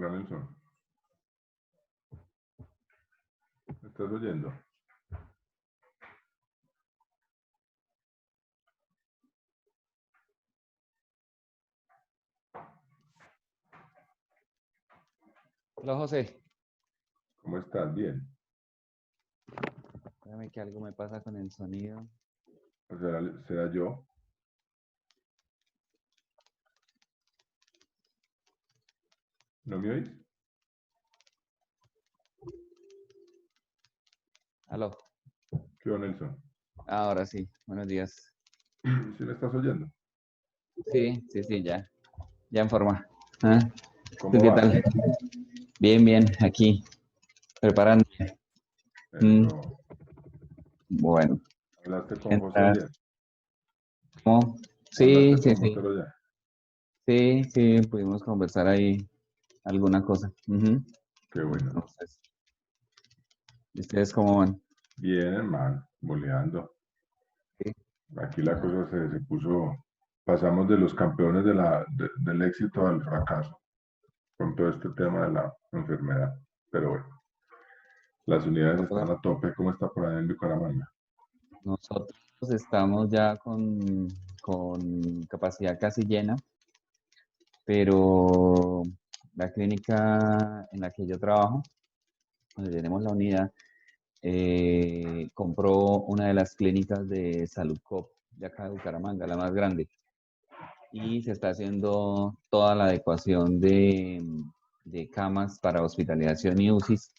Hola Nelson, ¿me estás oyendo? Hola José, ¿Cómo estás? Bien. espérame que algo me pasa con el sonido. ¿O será yo? ¿No me oís? Aló, ¿Qué onda, Nelson? ahora sí, buenos días. ¿Sí me estás oyendo? Sí, ya en forma. ¿Ah? ¿Tú ¿Cómo qué vas? tal? Bien, aquí, preparando. Eso. Bueno, ¿Hablaste con José mientras, ayer? ¿cómo? ¿Hablaste con José ayer? Sí, pudimos conversar ahí alguna cosa. Qué bueno. Entonces, ¿y ustedes cómo van? Bien, hermano, boleando. Sí. Aquí la cosa se puso, pasamos de los campeones del éxito al fracaso con todo este tema de la enfermedad. Pero bueno, las unidades están a tope. ¿Cómo está por ahí en Bucaramanga? Nosotros estamos ya con capacidad casi llena, pero la clínica en la que yo trabajo, donde tenemos la unidad, compró una de las clínicas de Saludcop de acá de Bucaramanga, la más grande, y se está haciendo toda la adecuación de camas para hospitalización y UCIs.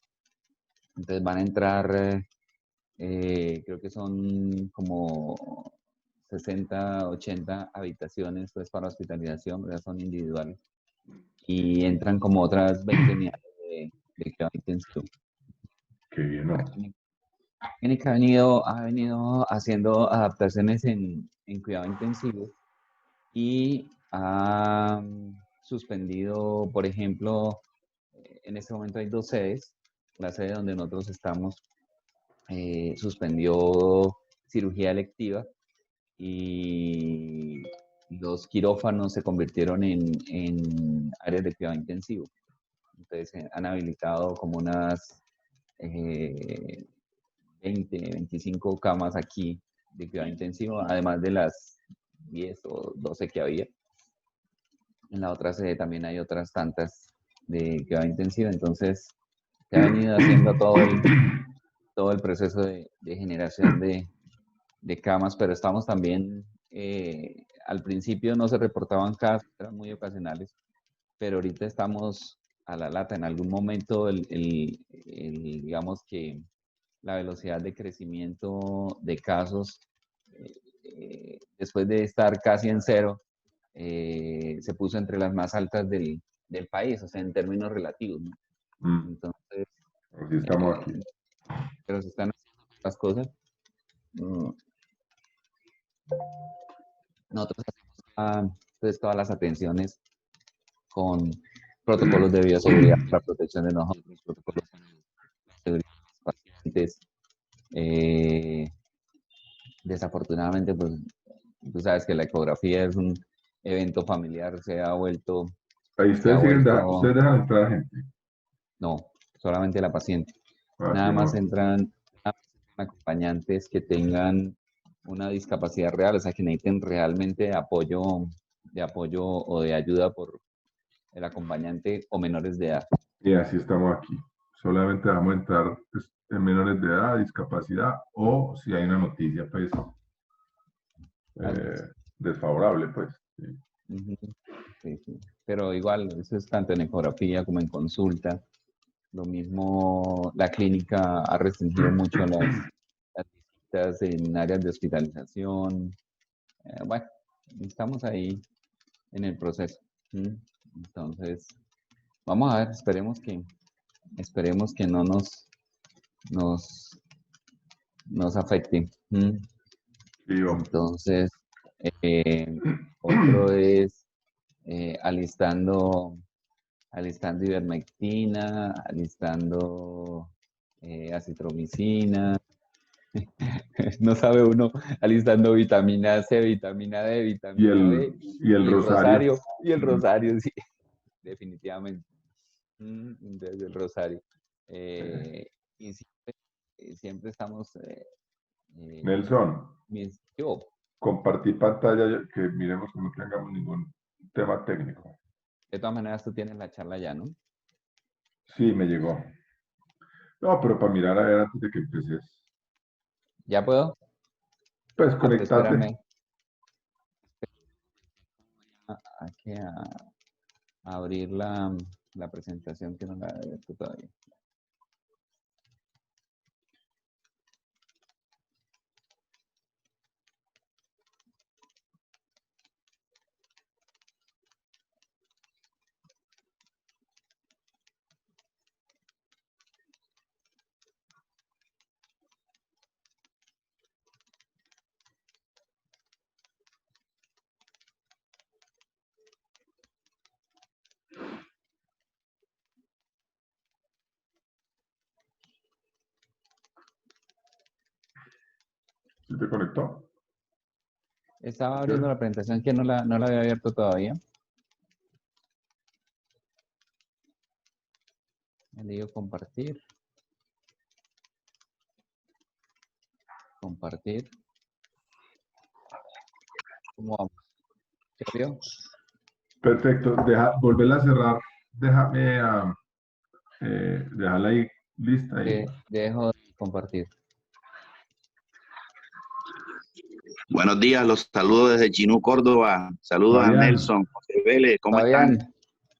Entonces van a entrar, creo que son como 60, 80 habitaciones pues, para hospitalización, ya son individuales, y entran como otras 20 unidades de cuidado intensivo. Qué bien, ¿no? La clínica ha venido haciendo adaptaciones en cuidado intensivo y ha suspendido, por ejemplo, en este momento hay dos sedes. La sede donde nosotros estamos suspendió cirugía electiva y los quirófanos se convirtieron en áreas de cuidado intensivo. Entonces han habilitado como unas 20, 25 camas aquí de cuidado intensivo, además de las 10 o 12 que había. En la otra sede también hay otras tantas de cuidado intensivo, entonces se ha venido haciendo todo el proceso de generación de camas, pero estamos también, al principio no se reportaban casos, eran muy ocasionales, pero ahorita estamos a la lata. En algún momento, digamos que la velocidad de crecimiento de casos, después de estar casi en cero, se puso entre las más altas del país, o sea, en términos relativos, ¿no? Entonces, Así estamos aquí. pero se están haciendo las cosas. Nosotros hacemos pues, todas las atenciones con protocolos de bioseguridad para protección de nosotros, protocolos para seguridad de los pacientes. Desafortunadamente, pues tú sabes que la ecografía es un evento familiar, Ahí se ha vuelto, ustedes dejan entrar gente. no, solamente la paciente. Así Nada más no. entran acompañantes que tengan una discapacidad real, o sea, que necesiten realmente de apoyo o de ayuda por el acompañante o menores de edad. Y así estamos aquí. Solamente vamos a entrar pues, en menores de edad, discapacidad o si hay una noticia pues eh, desfavorable pues. Sí. Sí. Pero igual, eso es tanto en ecografía como en consulta. Lo mismo, la clínica ha restringido mucho las visitas en áreas de hospitalización. Bueno, estamos ahí en el proceso. Entonces, vamos a ver, esperemos que no nos afecte. Sí, hombre. Entonces, otro es alistando ivermectina, alistando acitromicina. No sabe uno, alistando vitamina C, vitamina D, vitamina B Y el y el rosario. rosario, sí, definitivamente. Desde el Rosario. Y siempre estamos... Nelson, yo, compartí pantalla que miremos que no tengamos ningún tema técnico. de todas maneras, tú tienes la charla ya, ¿no? Sí, me llegó. No, pero para mirar a ver antes de que empieces. ¿Ya puedo? Pues Ah, pero conectate. espérame. Aquí a abrir la presentación que no la he abierto todavía. ¿Sí te conectó? Estaba ¿Sí? abriendo la presentación que no la había abierto todavía. Le digo compartir. Compartir. ¿Cómo vamos? ¿Se abrió? Perfecto. Volverla a cerrar. Déjame dejarla ahí lista ahí. Dejo de compartir. Buenos días, los saludo desde Chinú, Córdoba. Saludos a Fabián, Nelson, José Vélez, ¿cómo están? Fabián,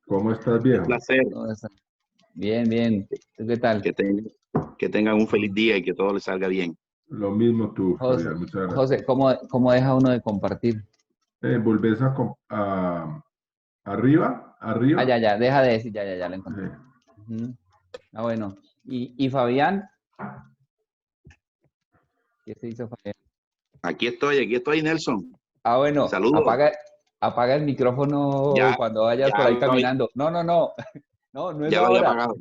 ¿cómo estás, Un viejo? placer. ¿cómo estás? Bien, bien. ¿Tú qué tal? Que tengan un feliz día y que todo les salga bien. Lo mismo tú, José, Fabián. Muchas gracias. José, ¿cómo deja uno de compartir? Volvés arriba, Ah, arriba. ya, deja de decir, ya lo encontré. Eh, Ujú. Ah, bueno. ¿Y Fabián? ¿Qué se hizo Fabián? Aquí estoy, Nelson. Ah, bueno, Saludos. apaga el micrófono Ya, cuando vayas por ya ahí caminando. No, no es ya lo había ahora. apagado.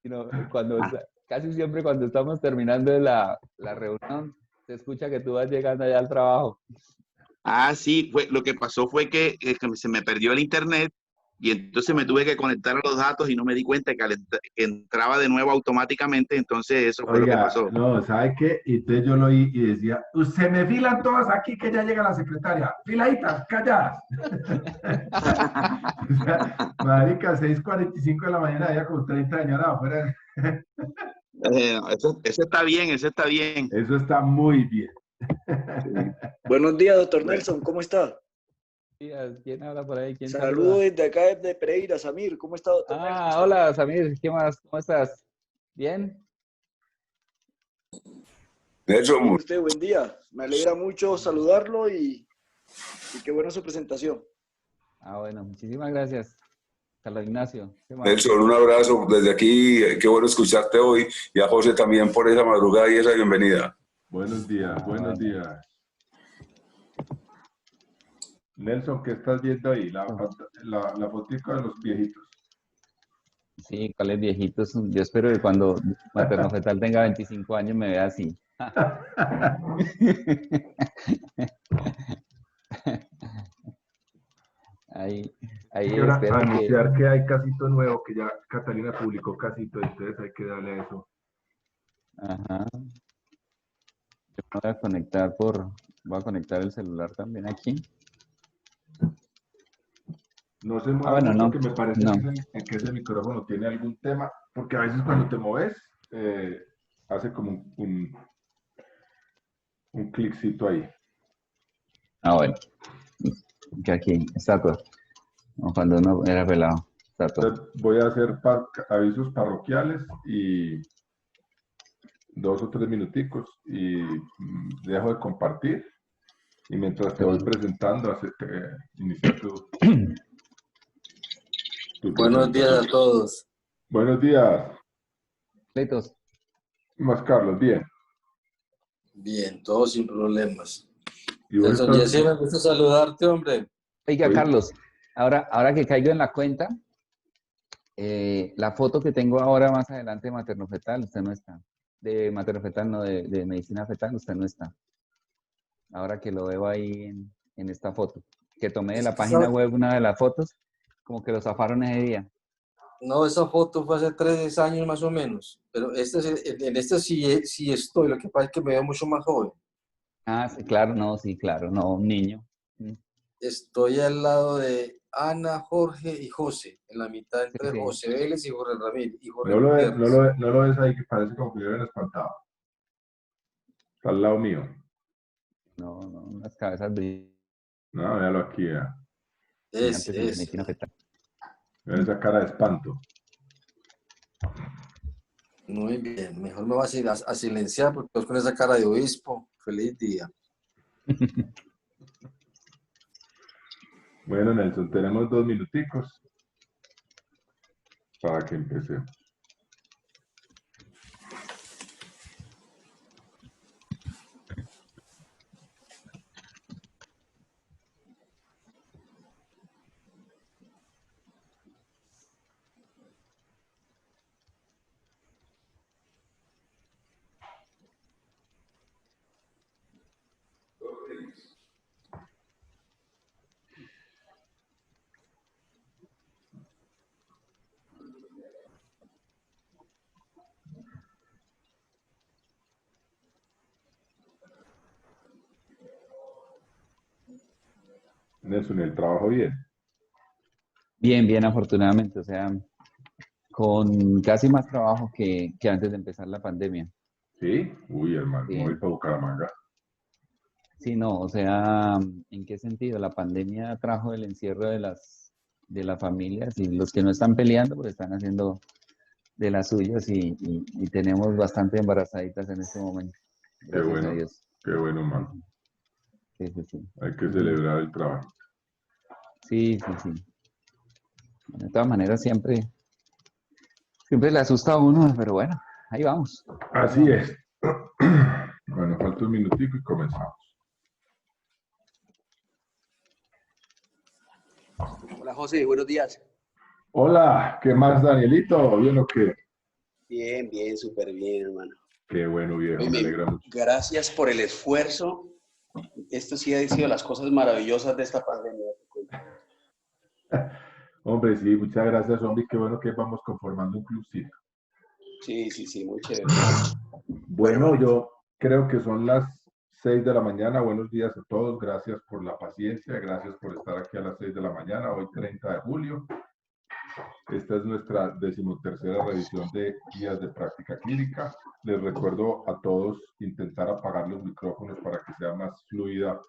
Sino Ah, casi siempre cuando estamos terminando la reunión, se escucha que tú vas llegando allá al trabajo. sí, lo que pasó fue que se me perdió el internet y entonces me tuve que conectar a los datos y no me di cuenta que entraba de nuevo automáticamente, entonces eso fue lo que Oiga, pasó. no, ¿sabe qué? Y entonces yo lo oí y decía, se me filan todas aquí que ya llega la secretaria. Filaditas, calladas. O sea, marica, 6:45 de la mañana, había como 30 años afuera. Eso está bien, eso está bien. Eso está muy bien. Sí. Buenos días, doctor Bueno, Nelson, ¿cómo está? ¿Quién habla por ahí? ¿Quién Saludo saluda? desde acá, desde Pereira, Samir. ¿Cómo está, doctor Ah, Nelson? hola, Samir, ¿qué más? ¿Cómo estás? ¿Bien? Bien, Nelson, usted, buen día. Me alegra mucho saludarlo y qué buena su presentación. Ah, bueno, muchísimas gracias, Carlos Ignacio. ¿Qué más? Nelson, un abrazo desde aquí. Qué bueno escucharte hoy. Y a José también por esa madrugada y esa bienvenida. buenos días, Ah, buenos bueno. días. Nelson, ¿qué estás viendo ahí? La fotico de los viejitos. Sí, ¿cuáles viejitos? Yo espero que cuando Materno Fetal tenga 25 años me vea así. Ahí, ahí Quiero espero que... anunciar que hay casito nuevo, que ya Catalina publicó casito, entonces hay que darle a eso. Ajá. Yo me voy a conectar el celular también aquí. No se Ah, mueva bueno, mucho, no, que me parece no. que ese micrófono tiene algún tema, porque a veces cuando te mueves, hace como un cliccito ahí. Ah, bueno. Que aquí, estatua. Como cuando uno era pelado. Estatua. Entonces voy a hacer avisos parroquiales y 2 o 3 minuticos y dejo de compartir. Y mientras te voy presentando, inicia tu Buenos días a presentación. todos. Buenos días, Pleitos. más Carlos, bien. Bien, todos sin problemas. Y vos Nelson, estás, Jessy, me gusta saludarte, hombre. Oiga, hoy, Carlos, ahora que caigo en la cuenta, la foto que tengo ahora más adelante de materno fetal, usted no está. De materno fetal, no, de medicina fetal, usted no está. Ahora que lo veo ahí en esta foto. Que tomé de Es la que página web una de las fotos, como que lo zafaron ese día. No, esa foto fue hace 3 años más o menos. Pero en este sí estoy. Lo que pasa es que me veo mucho más joven. Ah, sí, claro, no, un niño. Mm, Estoy al lado de Ana, Jorge y José. En la mitad sí, entre sí. José Vélez y Jorge Ramírez. Y Jorge No Gutiérrez. no lo ves ahí que parece como que viven espantado. Está al lado mío. No, no, las cabezas brillantes No, véalo aquí, Ese, en el ese. Making of It. Mira esa cara de espanto. Muy bien. Mejor me vas a silenciar porque estás con esa cara de obispo. Feliz día. Bueno, Nelson, tenemos 2 minuticos para que empecemos. Nelson, ¿el trabajo bien? Bien, bien, afortunadamente, o sea, con casi más trabajo que antes de empezar la pandemia. ¿Sí? Uy, hermano, me voy Sí, para Bucaramanga. sí, no, o sea, ¿en qué sentido? La pandemia trajo el encierro de las familias y los que no están peleando, pues están haciendo de las suyas y tenemos bastante embarazaditas en este momento, gracias a Dios. Qué bueno, Sí, mano. sí, sí, sí. Hay que Ujú. celebrar el trabajo. Sí, sí, sí. De todas maneras, siempre le asusta a uno, pero bueno, ahí vamos. Ahí Así vamos. es. Bueno, falta un minutico y comenzamos. Hola José, buenos días. Hola, ¿qué más, Danielito? ¿Bien o qué? Bien, bien, súper bien, hermano. Qué bueno, viejo, me Oye, alegra mucho. gracias por el esfuerzo. Esto sí ha sido las cosas maravillosas de esta pandemia. Hombre, sí, muchas gracias, hombre. Qué bueno que vamos conformando un clubcito. Sí, sí, sí, muy chévere. Bueno, Bueno, hermanito. yo creo que son las 6 de la mañana. Buenos días a todos. Gracias por la paciencia. Gracias por estar aquí a las 6 de la mañana, hoy 30 de julio. Esta es nuestra 13ª revisión de guías de práctica clínica. Les recuerdo a todos intentar apagar los micrófonos para que sea más fluida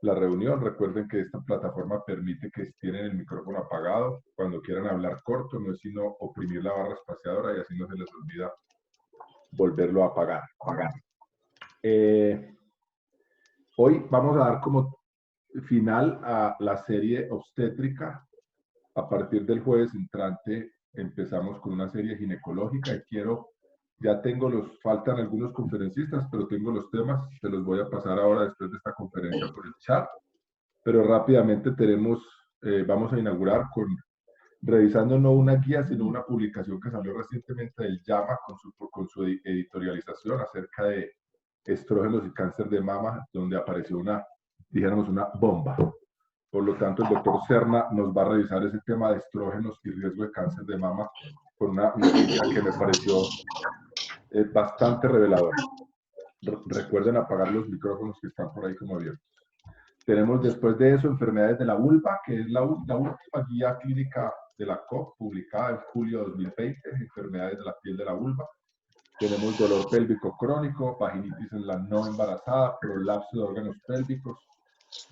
la reunión. Recuerden que esta plataforma permite que si tienen el micrófono apagado, cuando quieran hablar corto, no es sino oprimir la barra espaciadora y así no se les olvida volverlo a apagar. Hoy vamos a dar como final a la serie obstétrica. A partir del jueves entrante empezamos con una serie ginecológica y ya faltan algunos conferencistas, pero tengo los temas, se los voy a pasar ahora después de esta conferencia por el chat, pero rápidamente vamos a inaugurar revisando no una guía, sino una publicación que salió recientemente del JAMA con su editorialización acerca de estrógenos y cáncer de mama, donde apareció dijéramos, una bomba. Por lo tanto, el doctor Serna nos va a revisar ese tema de estrógenos y riesgo de cáncer de mama con una noticia que me pareció bastante reveladora. Recuerden apagar los micrófonos que están por ahí como abiertos. Tenemos después de eso enfermedades de la vulva, que es la última guía clínica de la COP, publicada en julio de 2020, enfermedades de la piel de la vulva. Tenemos dolor pélvico crónico, vaginitis en la no embarazada, prolapso de órganos pélvicos,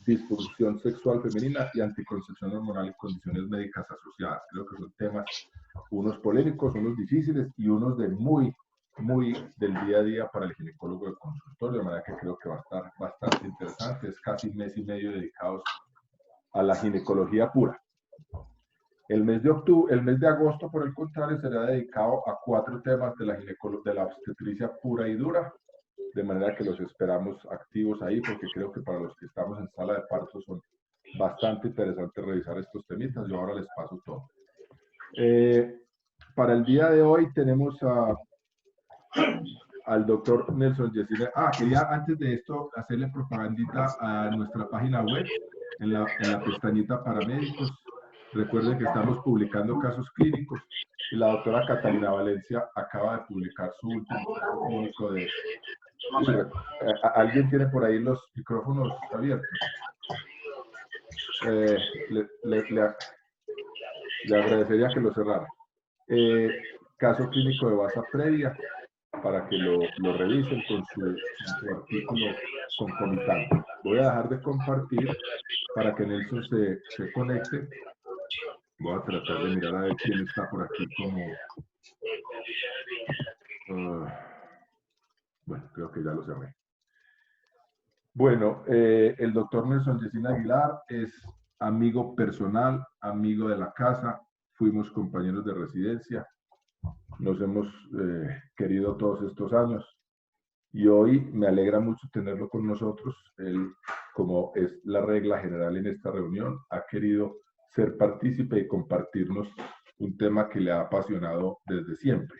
disfunción sexual femenina y anticoncepción hormonal y condiciones médicas asociadas. Creo que son temas, unos polémicos, unos difíciles y unos de muy del día a día para el ginecólogo de consultorio, de manera que creo que va a estar bastante interesante. Es casi un mes y medio dedicados a la ginecología pura. El mes de agosto, por el contrario, será dedicado a 4 temas de la obstetricia pura y dura, de manera que los esperamos activos ahí, porque creo que para los que estamos en sala de parto son bastante interesantes revisar estos temitas. Yo ahora les paso todo. Para el día de hoy tenemos al doctor Nelson Yesine. Quería antes de esto hacerle propagandita a nuestra página web, en la pestañita para médicos. Recuerden que estamos publicando casos clínicos y la doctora Catalina Valencia acaba de publicar su último caso clínico de... ¿Alguien tiene por ahí los micrófonos abiertos? Le agradecería que lo cerrara. Caso clínico de base previa, para que lo revisen con su artículo concomitante. Voy a dejar de compartir para que Nelson se conecte. Voy a tratar de mirar a ver quién está por aquí como... bueno, creo que ya lo cerré. Bueno, el doctor Nelson Yesina Aguilar es amigo personal, amigo de la casa, fuimos compañeros de residencia, nos hemos querido todos estos años y hoy me alegra mucho tenerlo con nosotros. Él, como es la regla general en esta reunión, ha querido ser partícipe y compartirnos un tema que le ha apasionado desde siempre.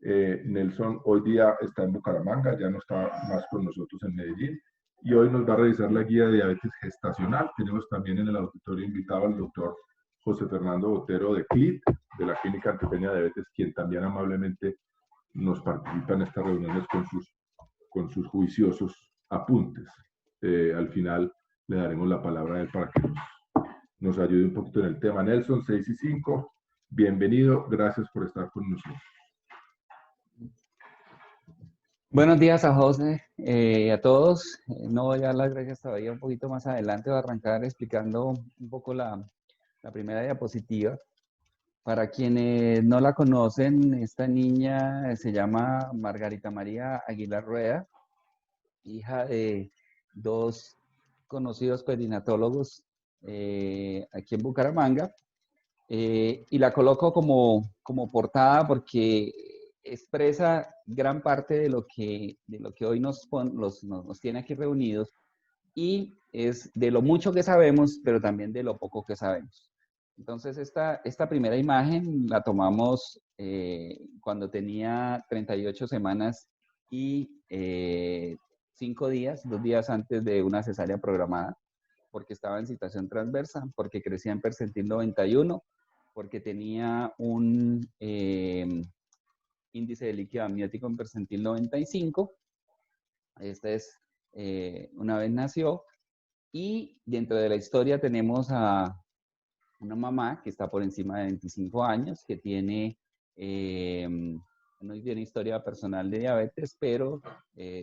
Nelson hoy día está en Bucaramanga, ya no está más con nosotros en Medellín, y hoy nos va a revisar la guía de diabetes gestacional. Tenemos también en el auditorio invitado al doctor José Fernando Botero de CLIT, de la Clínica Antioqueña de Diabetes, quien también amablemente nos participa en estas reuniones con sus juiciosos apuntes. Al final le daremos la palabra a él para que nos ayude un poquito en el tema. Nelson, 6 y 5, bienvenido, gracias por estar con nosotros. Buenos días a José y a todos. No voy a dar las gracias todavía, un poquito más adelante voy a arrancar explicando un poco la primera diapositiva. Para quienes no la conocen, esta niña se llama Margarita María Aguilar Rueda, hija de dos conocidos perinatólogos aquí en Bucaramanga. Y la coloco como portada porque expresa gran parte de lo que hoy nos tiene aquí reunidos, y es de lo mucho que sabemos, pero también de lo poco que sabemos. Entonces, esta primera imagen la tomamos cuando tenía 38 semanas y 5 días, 2 días antes de una cesárea programada, porque estaba en situación transversa, porque crecía en percentil 91, porque tenía un índice de líquido amniótico en percentil 95. Esta es una vez nació. Y dentro de la historia tenemos a una mamá que está por encima de 25 años, que no tiene historia personal de diabetes, pero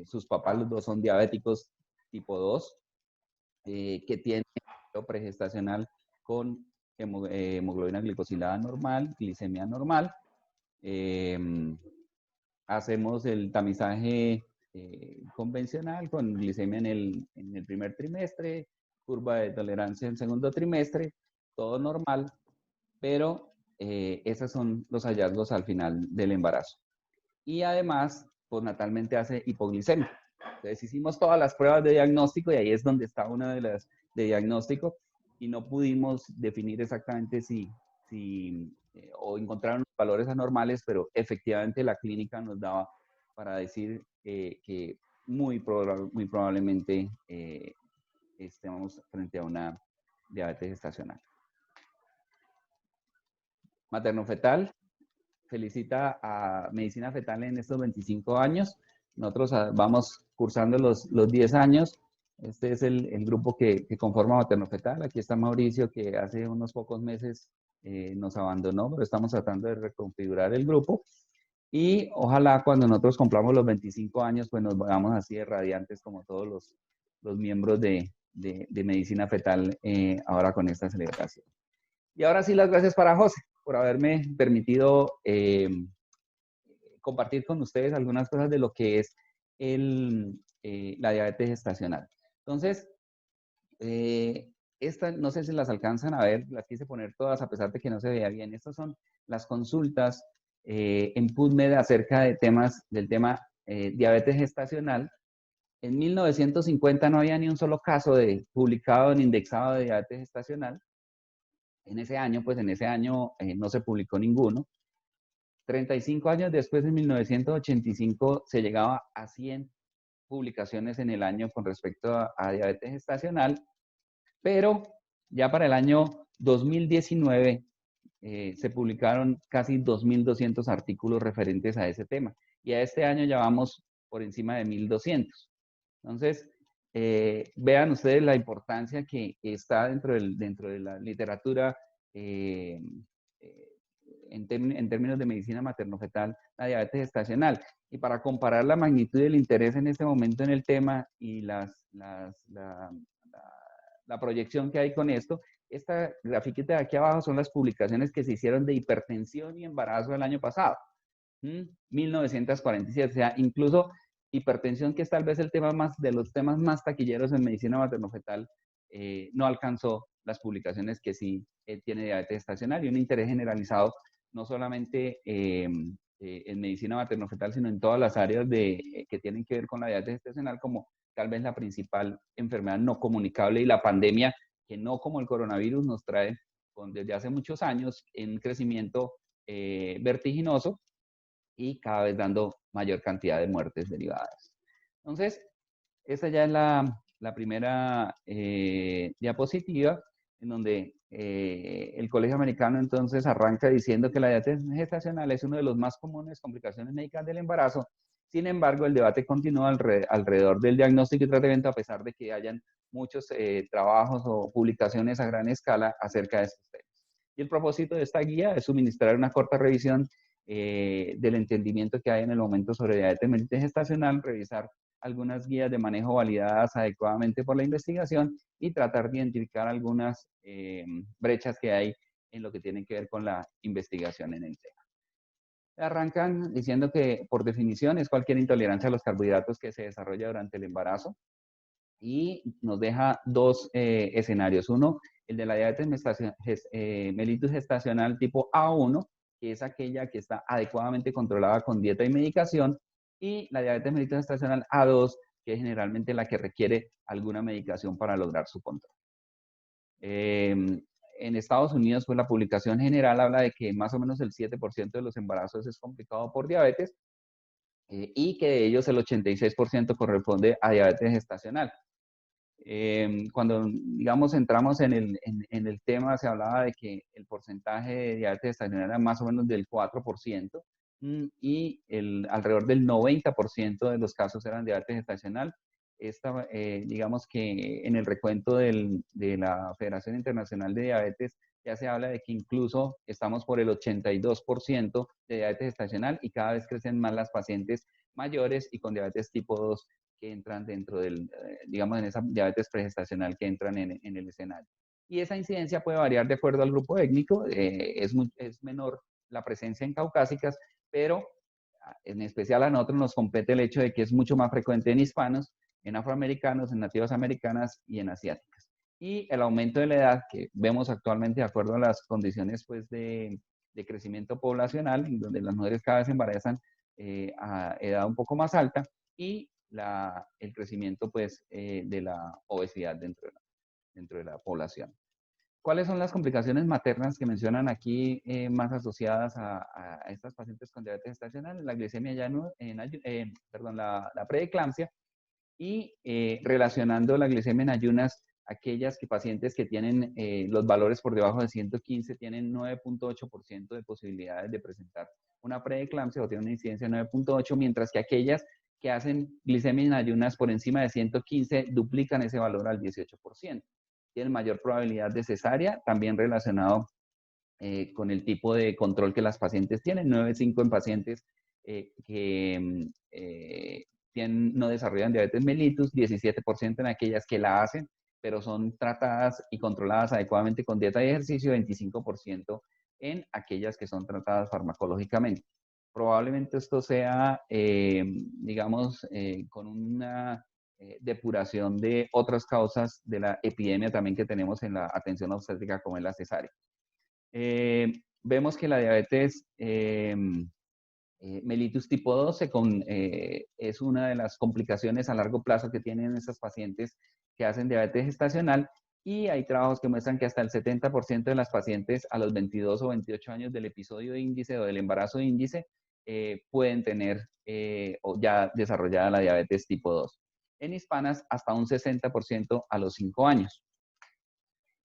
sus papás los dos son diabéticos tipo 2, que tiene pregestacional con hemoglobina glicosilada normal, glicemia normal. Hacemos el tamizaje convencional con glicemia en el primer trimestre, curva de tolerancia en segundo trimestre, todo normal, pero esos son los hallazgos al final del embarazo. Y además, postnatalmente hace hipoglicemia. Entonces hicimos todas las pruebas de diagnóstico y ahí es donde está una de las de diagnóstico, y no pudimos definir exactamente o encontraron valores anormales, pero efectivamente la clínica nos daba para decir que muy probablemente estemos frente a una diabetes gestacional. Materno-fetal, felicita a Medicina Fetal en estos 25 años. Nosotros vamos cursando los 10 años. Este es el grupo que conforma Materno-fetal. Aquí está Mauricio, que hace unos pocos meses nos abandonó, pero estamos tratando de reconfigurar el grupo. Y ojalá cuando nosotros cumplamos los 25 años, pues nos veamos así de radiantes como todos los miembros de Medicina Fetal ahora con esta celebración. Y ahora sí, las gracias para José por haberme permitido compartir con ustedes algunas cosas de lo que es la diabetes gestacional. Entonces, no sé si las alcanzan a ver, las quise poner todas a pesar de que no se veía bien. Estas son las consultas en PubMed acerca del tema diabetes gestacional. En 1950 no había ni un solo caso publicado ni indexado de diabetes gestacional. En ese año no se publicó ninguno. 35 años después, en 1985, se llegaba a 100 publicaciones en el año con respecto a diabetes gestacional, pero Ya para el año 2019 se publicaron casi 2.200 artículos referentes a ese tema. Y a este año ya vamos por encima de 1.200. Entonces, vean ustedes la importancia que está dentro de la literatura en términos de medicina materno-fetal, la diabetes gestacional. Y para comparar la magnitud del interés en este momento en el tema y la proyección que hay con esto, esta grafiquita de aquí abajo son las publicaciones que se hicieron de hipertensión y embarazo el año pasado, 1947, o sea, incluso hipertensión, que es tal vez el tema de los temas más taquilleros en medicina materno-fetal, no alcanzó las publicaciones que sí tiene diabetes gestacional, y un interés generalizado no solamente en medicina materno-fetal, sino en todas las áreas que tienen que ver con la diabetes gestacional, como tal vez la principal enfermedad no comunicable, y la pandemia, que no como el coronavirus nos trae desde hace muchos años en crecimiento vertiginoso y cada vez dando mayor cantidad de muertes derivadas. Entonces, esta ya es la primera diapositiva, en donde el Colegio Americano entonces arranca diciendo que la diabetes gestacional es uno de los más comunes complicaciones médicas del embarazo. Sin embargo, el debate continúa alrededor del diagnóstico y tratamiento, a pesar de que hayan muchos trabajos o publicaciones a gran escala acerca de estos temas. Y el propósito de esta guía es suministrar una corta revisión del entendimiento que hay en el momento sobre diabetes mellitus gestacional, revisar algunas guías de manejo validadas adecuadamente por la investigación y tratar de identificar algunas brechas que hay en lo que tiene que ver con la investigación en el tema. Arrancan diciendo que, por definición, es cualquier intolerancia a los carbohidratos que se desarrolla durante el embarazo, y nos deja dos escenarios. Uno, el de la diabetes mellitus gestacional tipo A1, que es aquella que está adecuadamente controlada con dieta y medicación, y la diabetes mellitus gestacional A2, que es generalmente la que requiere alguna medicación para lograr su control. En Estados Unidos, pues la publicación general habla de que más o menos el 7% de los embarazos es complicado por diabetes, y que de ellos el 86% corresponde a diabetes gestacional. Cuando, digamos, entramos en el tema, se hablaba de que el porcentaje de diabetes gestacional era más o menos del 4%, y alrededor del 90% de los casos eran diabetes gestacional. Digamos que en el recuento de la Federación Internacional de Diabetes ya se habla de que incluso estamos por el 82% de diabetes gestacional, y cada vez crecen más las pacientes mayores y con diabetes tipo 2 que entran dentro digamos, en esa diabetes pregestacional que entran en el escenario. Y esa incidencia puede variar de acuerdo al grupo étnico, es menor la presencia en caucásicas, pero en especial a nosotros nos compete el hecho de que es mucho más frecuente en hispanos, en afroamericanos, en nativas americanas y en asiáticas. Y el aumento de la edad que vemos actualmente, de acuerdo a las condiciones pues, de crecimiento poblacional, en donde las mujeres cada vez se embarazan a edad un poco más alta, y el crecimiento pues, de la obesidad dentro de la población. ¿Cuáles son las complicaciones maternas que mencionan aquí más asociadas a estas pacientes con diabetes gestacional? La glicemia la preeclampsia, y relacionando la glicemia en ayunas, aquellas pacientes que tienen los valores por debajo de 115 tienen 9.8% de posibilidades de presentar una preeclampsia, o tienen una incidencia de 9.8, mientras que aquellas que hacen glicemia en ayunas por encima de 115 duplican ese valor al 18%. Tienen mayor probabilidad de cesárea, también relacionado con el tipo de control que las pacientes tienen, 9.5 en pacientes que no desarrollan diabetes mellitus, 17% en aquellas que la hacen, pero son tratadas y controladas adecuadamente con dieta y ejercicio, 25% en aquellas que son tratadas farmacológicamente. Probablemente esto sea, digamos, con una depuración de otras causas de la epidemia también que tenemos en la atención obstétrica, como es la cesárea. Vemos que la diabetes mellitus tipo 2 es una de las complicaciones a largo plazo que tienen esas pacientes que hacen diabetes gestacional, y hay trabajos que muestran que hasta el 70% de las pacientes a los 22 o 28 años del episodio de índice o del embarazo de índice pueden tener o ya desarrollada la diabetes tipo 2. En hispanas, hasta un 60% a los 5 años.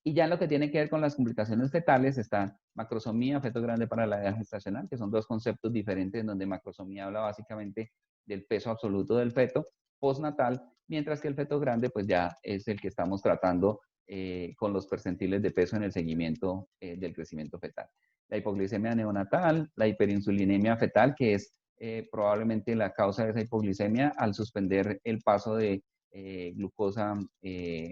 Y ya en lo que tiene que ver con las complicaciones fetales está macrosomía, feto grande para la edad gestacional, que son dos conceptos diferentes, en donde macrosomía habla básicamente del peso absoluto del feto postnatal, mientras que el feto grande pues ya es el que estamos tratando con los percentiles de peso en el seguimiento del crecimiento fetal. La hipoglicemia neonatal, la hiperinsulinemia fetal, que es probablemente la causa de esa hipoglicemia al suspender el paso de glucosa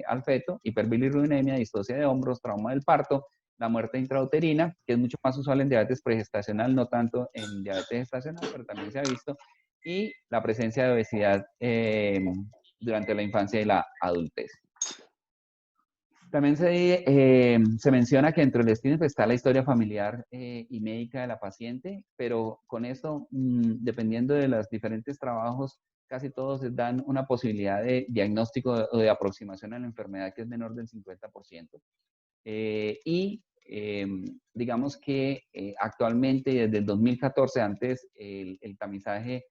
al feto, hiperbilirrubinemia, distocia de hombros, trauma del parto, la muerte intrauterina, que es mucho más usual en diabetes pregestacional, no tanto en diabetes gestacional, pero también se ha visto, y la presencia de obesidad durante la infancia y la adultez. También se menciona que dentro del screening está la historia familiar y médica de la paciente, pero con esto, dependiendo de los diferentes trabajos, casi todos dan una posibilidad de diagnóstico o de aproximación a la enfermedad que es menor del 50%. Digamos que actualmente, desde el 2014, antes el tamizaje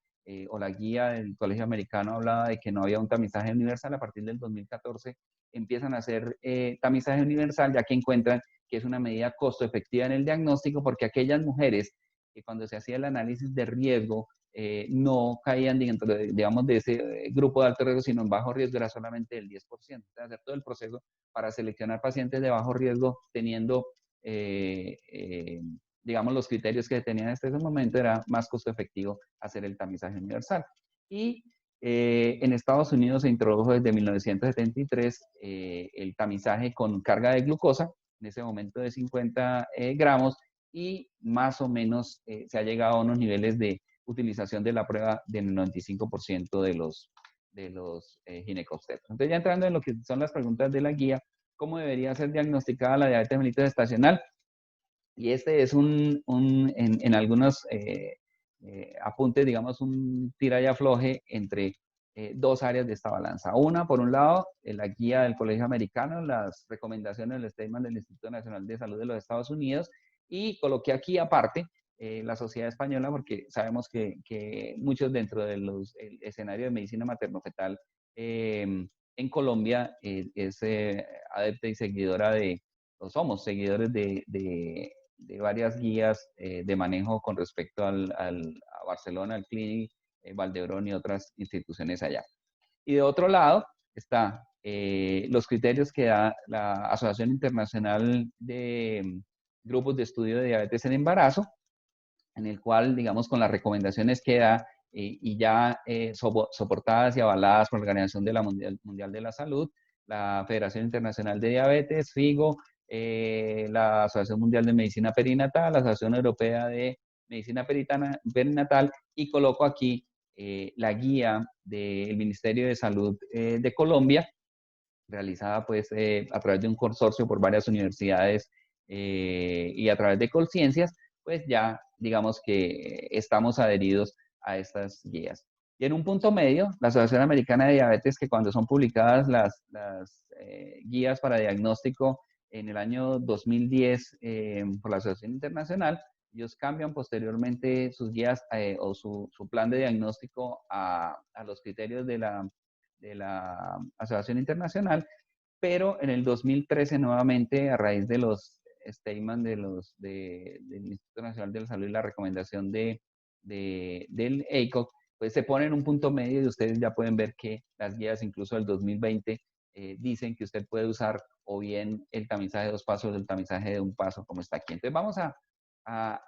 o la guía del Colegio Americano hablaba de que no había un tamizaje universal. A partir del 2014 empiezan a hacer tamizaje universal, ya que encuentran que es una medida costo efectiva en el diagnóstico, porque aquellas mujeres que cuando se hacía el análisis de riesgo no caían dentro de, digamos, de ese grupo de alto riesgo, sino en bajo riesgo era solamente el 10%. Entonces, hacer todo el proceso para seleccionar pacientes de bajo riesgo teniendo, digamos, los criterios que tenían hasta ese momento, era más costo efectivo hacer el tamizaje universal. Y en Estados Unidos se introdujo desde 1973 el tamizaje con carga de glucosa, en ese momento de 50 gramos, y más o menos se ha llegado a unos niveles de utilización de la prueba del 95% de los ginecobstetras. Entonces, ya entrando en lo que son las preguntas de la guía, ¿cómo debería ser diagnosticada la diabetes mellitus gestacional? Y este es en algunos apuntes, digamos, un tira y afloje entre dos áreas de esta balanza. Una, por un lado, la guía del Colegio Americano, las recomendaciones del statement del Instituto Nacional de Salud de los Estados Unidos, y coloqué aquí aparte la Sociedad Española, porque sabemos que muchos dentro del escenario de medicina materno-fetal en Colombia es adepta y seguidora o somos seguidores de varias guías de manejo con respecto a Barcelona, al Clinic, Valdebrón y otras instituciones allá. Y de otro lado está los criterios que da la Asociación Internacional de Grupos de Estudio de Diabetes en Embarazo, en el cual, digamos, con las recomendaciones que da y ya soportadas y avaladas por la Organización de la Mundial de la Salud, la Federación Internacional de Diabetes, FIGO, la Asociación Mundial de Medicina Perinatal, la Asociación Europea de Medicina Perinatal, y coloco aquí la guía del Ministerio de Salud de Colombia, realizada pues a través de un consorcio por varias universidades y a través de Colciencias, pues ya digamos que estamos adheridos a estas guías. Y en un punto medio, la Asociación Americana de Diabetes, que cuando son publicadas las guías para diagnóstico en el año 2010 por la Asociación Internacional, ellos cambian posteriormente sus guías o su plan de diagnóstico a los criterios de la Asociación Internacional, pero en el 2013 nuevamente, a raíz de los statements del Instituto Nacional de la Salud y la recomendación del ACOG, pues se pone en un punto medio, y ustedes ya pueden ver que las guías incluso del 2020 dicen que usted puede usar o bien el tamizaje de 2 pasos o el tamizaje de 1 paso, como está aquí. Entonces vamos a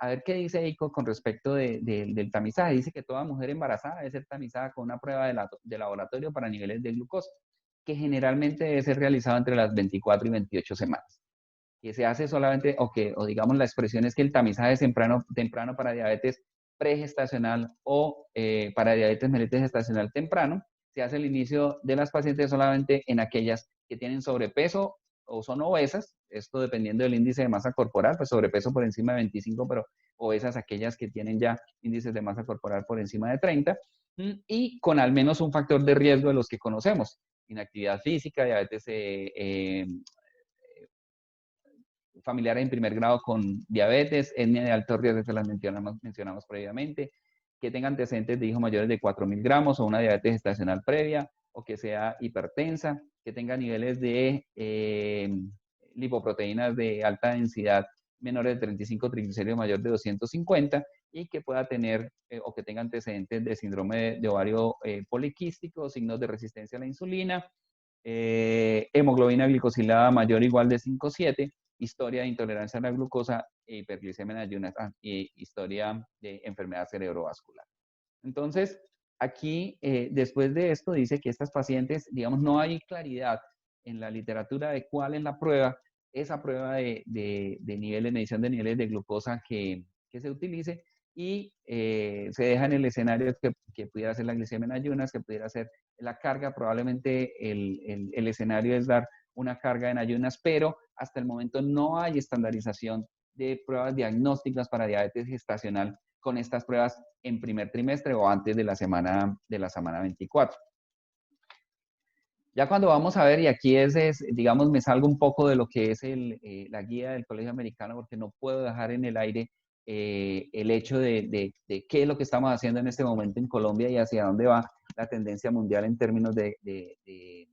ver qué dice ACOG con respecto del tamizaje. Dice que toda mujer embarazada debe ser tamizada con una prueba de laboratorio para niveles de glucosa, que generalmente debe ser realizado entre las 24 y 28 semanas. Que se hace solamente, o digamos la expresión es que el tamizaje es temprano para diabetes pregestacional o para diabetes mellitus gestacional temprano, se hace el inicio de las pacientes solamente en aquellas que tienen sobrepeso o son obesas, esto dependiendo del índice de masa corporal, pues sobrepeso por encima de 25, pero obesas aquellas que tienen ya índices de masa corporal por encima de 30, y con al menos un factor de riesgo de los que conocemos: inactividad física, diabetes familiar en primer grado con diabetes, etnia de alto riesgo que las mencionamos previamente, que tenga antecedentes de hijos mayores de 4.000 gramos o una diabetes gestacional previa, o que sea hipertensa, que tenga niveles de lipoproteínas de alta densidad menores de 35, triglicéridos mayor de 250 y que pueda tener o que tenga antecedentes de síndrome de ovario poliquístico, signos de resistencia a la insulina, hemoglobina glicosilada mayor o igual de 5,7, historia de intolerancia a la glucosa, hiperglicemia en ayunas y historia de enfermedad cerebrovascular. Entonces, aquí, después de esto, dice que estas pacientes, digamos, no hay claridad en la literatura de cuál es la prueba, esa prueba de niveles, medición de niveles de glucosa que se utilice, y se deja en el escenario que pudiera ser la glicemia en ayunas, que pudiera ser la carga. Probablemente el escenario es dar una carga en ayunas, pero hasta el momento no hay estandarización de pruebas diagnósticas para diabetes gestacional con estas pruebas en primer trimestre o antes de la semana 24. Ya cuando vamos a ver, y aquí digamos, me salgo un poco de lo que es la guía del Colegio Americano, porque no puedo dejar en el aire el hecho de qué es lo que estamos haciendo en este momento en Colombia y hacia dónde va la tendencia mundial en términos de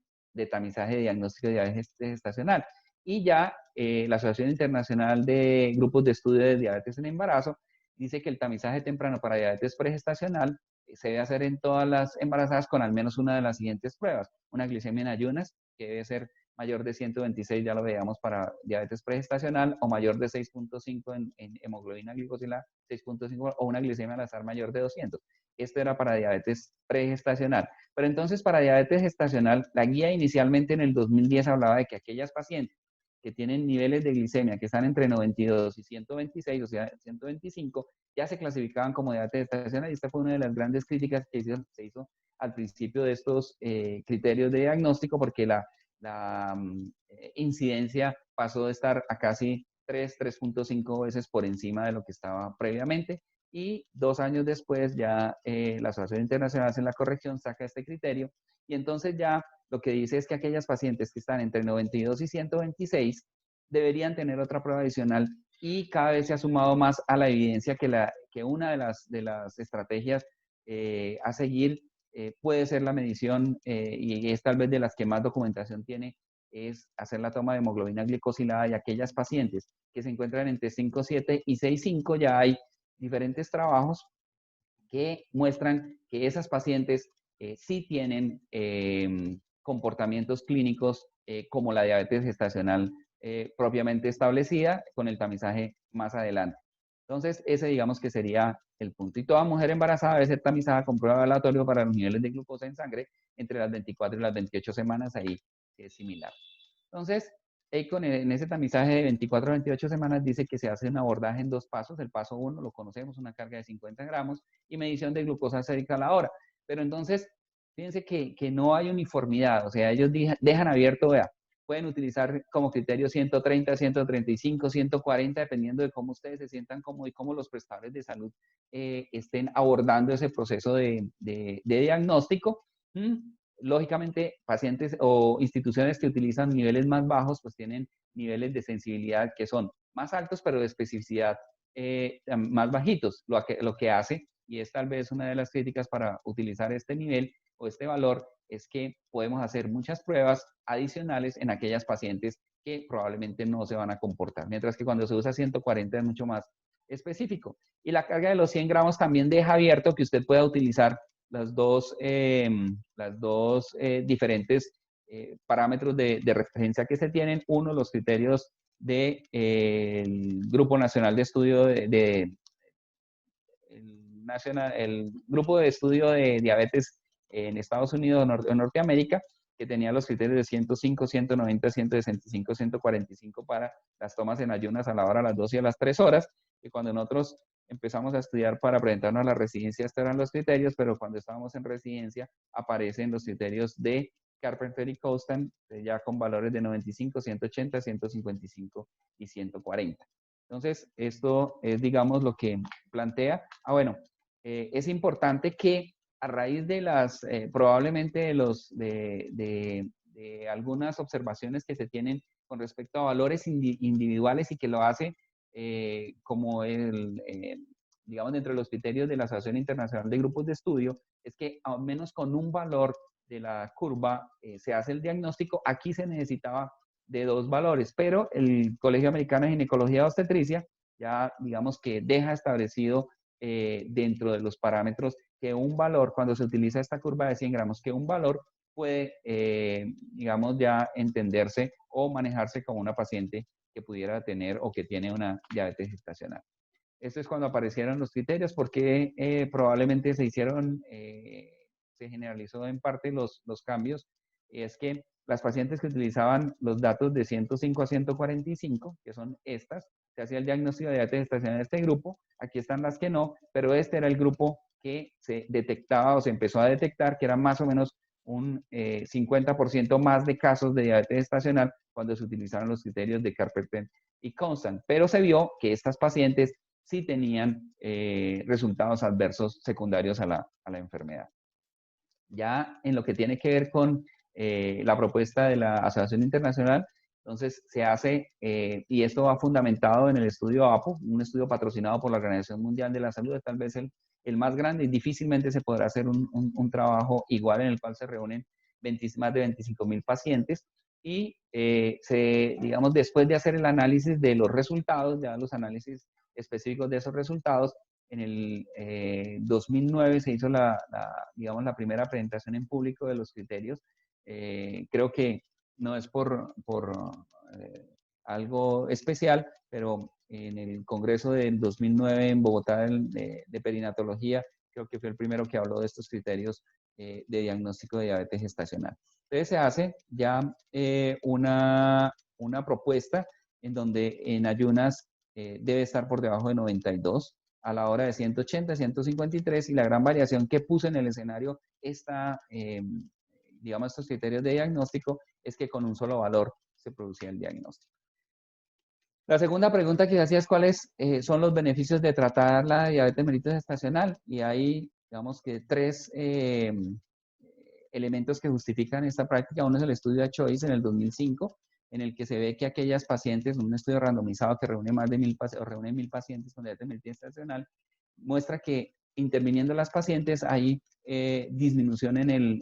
tamizaje de diagnóstico de diabetes gestacional. Y ya la Asociación Internacional de Grupos de Estudio de Diabetes en Embarazo dice que el tamizaje temprano para diabetes pregestacional se debe hacer en todas las embarazadas con al menos una de las siguientes pruebas. Una glicemia en ayunas, que debe ser mayor de 126, ya lo veíamos para diabetes pregestacional, o mayor de 6,5 en hemoglobina glicosilada, 6,5, o una glicemia al azar mayor de 200. Esto era para diabetes pregestacional. Pero entonces, para diabetes gestacional, la guía inicialmente en el 2010 hablaba de que aquellas pacientes que tienen niveles de glicemia que están entre 92 y 126, o sea, 125, ya se clasificaban como diabetes gestacional, y esta fue una de las grandes críticas que se hizo al principio de estos criterios de diagnóstico, porque la incidencia pasó de estar a casi 3.5 veces por encima de lo que estaba previamente, y 2 años después ya la Asociación Internacional hace la corrección, saca este criterio, y entonces ya lo que dice es que aquellas pacientes que están entre 92 y 126 deberían tener otra prueba adicional, y cada vez se ha sumado más a la evidencia que una de las estrategias a seguir puede ser la medición, y es tal vez de las que más documentación tiene, es hacer la toma de hemoglobina glicosilada, y aquellas pacientes que se encuentran entre 5,7 y 6,5, ya hay diferentes trabajos que muestran que esas pacientes sí tienen comportamientos clínicos como la diabetes gestacional propiamente establecida, con el tamizaje más adelante. Entonces, ese digamos que sería el punto. Y toda mujer embarazada debe ser tamizada con prueba de aleatorio para los niveles de glucosa en sangre entre las 24 y las 28 semanas, ahí es similar. Entonces, en ese tamizaje de 24 a 28 semanas dice que se hace un abordaje en 2 pasos. El paso 1 lo conocemos, una carga de 50 gramos y medición de glucosa sérica a la hora. Pero entonces, fíjense que no hay uniformidad, o sea, ellos dejan abierto, vea, pueden utilizar como criterio 130, 135, 140, dependiendo de cómo ustedes se sientan cómodos y cómo los prestadores de salud estén abordando ese proceso de diagnóstico. Lógicamente, pacientes o instituciones que utilizan niveles más bajos, pues tienen niveles de sensibilidad que son más altos, pero de especificidad más bajitos. Lo que hace, y es tal vez una de las críticas para utilizar este nivel o este valor, es que podemos hacer muchas pruebas adicionales en aquellas pacientes que probablemente no se van a comportar, mientras que cuando se usa 140 es mucho más específico. Y la carga de los 100 gramos también deja abierto que usted pueda utilizar las dos diferentes parámetros de referencia que se tienen. Uno, los criterios del Grupo Nacional de Estudio el Grupo de Estudio de Diabetes en Estados Unidos o Norteamérica, que tenía los criterios de 105, 190, 165, 145 para las tomas en ayunas a la hora, a las 2 y a las 3 horas, y cuando nosotros empezamos a estudiar para presentarnos a la residencia, estos eran los criterios, pero cuando estábamos en residencia aparecen los criterios de Carpenter y Costan, ya con valores de 95, 180, 155 y 140. Entonces, esto es, digamos, lo que plantea. Bueno, es importante que a raíz de probablemente de algunas observaciones que se tienen con respecto a valores individuales, y que lo hace como digamos, dentro de los criterios de la Asociación Internacional de Grupos de Estudio, es que al menos con un valor de la curva se hace el diagnóstico. Aquí se necesitaba de 2 valores, pero el Colegio Americano de Ginecología y Obstetricia ya digamos que deja establecido dentro de los parámetros que un valor, cuando se utiliza esta curva de 100 gramos, que un valor puede, digamos, ya entenderse o manejarse como una paciente que pudiera tener o que tiene una diabetes gestacional. Esto es cuando aparecieron los criterios, porque probablemente se hicieron, se generalizó en parte los cambios. Es que las pacientes que utilizaban los datos de 105 a 145, que son estas, se hacía el diagnóstico de diabetes gestacional en este grupo. Aquí están las que no, pero este era el grupo que se detectaba o se empezó a detectar, que era más o menos un 50% más de casos de diabetes gestacional cuando se utilizaron los criterios de Carpenter y Constant. Pero se vio que estas pacientes sí tenían resultados adversos secundarios a la enfermedad. Ya en lo que tiene que ver con la propuesta de la Asociación Internacional, entonces se hace, y esto va fundamentado en el estudio APO, un estudio patrocinado por la Organización Mundial de la Salud, tal vez el más grande, y difícilmente se podrá hacer un trabajo igual en el cual se reúnen más de 25.000 pacientes, y digamos, después de hacer el análisis de los resultados, ya los análisis específicos de esos resultados, en el 2009 se hizo digamos, la primera presentación en público de los criterios. Creo que no es por algo especial, pero en el Congreso del 2009 en Bogotá de Perinatología, creo que fue el primero que habló de estos criterios de diagnóstico de diabetes gestacional. Entonces se hace ya una propuesta en donde en ayunas debe estar por debajo de 92, a la hora de 180, 153, y la gran variación que puse en el escenario digamos, estos criterios de diagnóstico, es que con un solo valor se producía el diagnóstico. La segunda pregunta que se hacía es cuáles son los beneficios de tratar la diabetes mellitus gestacional, y hay, digamos que 3 elementos que justifican esta práctica. Uno es el estudio de Choice en el 2005, en el que se ve que aquellas pacientes, un estudio randomizado que reúne más de 1.000 pacientes con diabetes mellitus gestacional, muestra que interviniendo las pacientes hay disminución en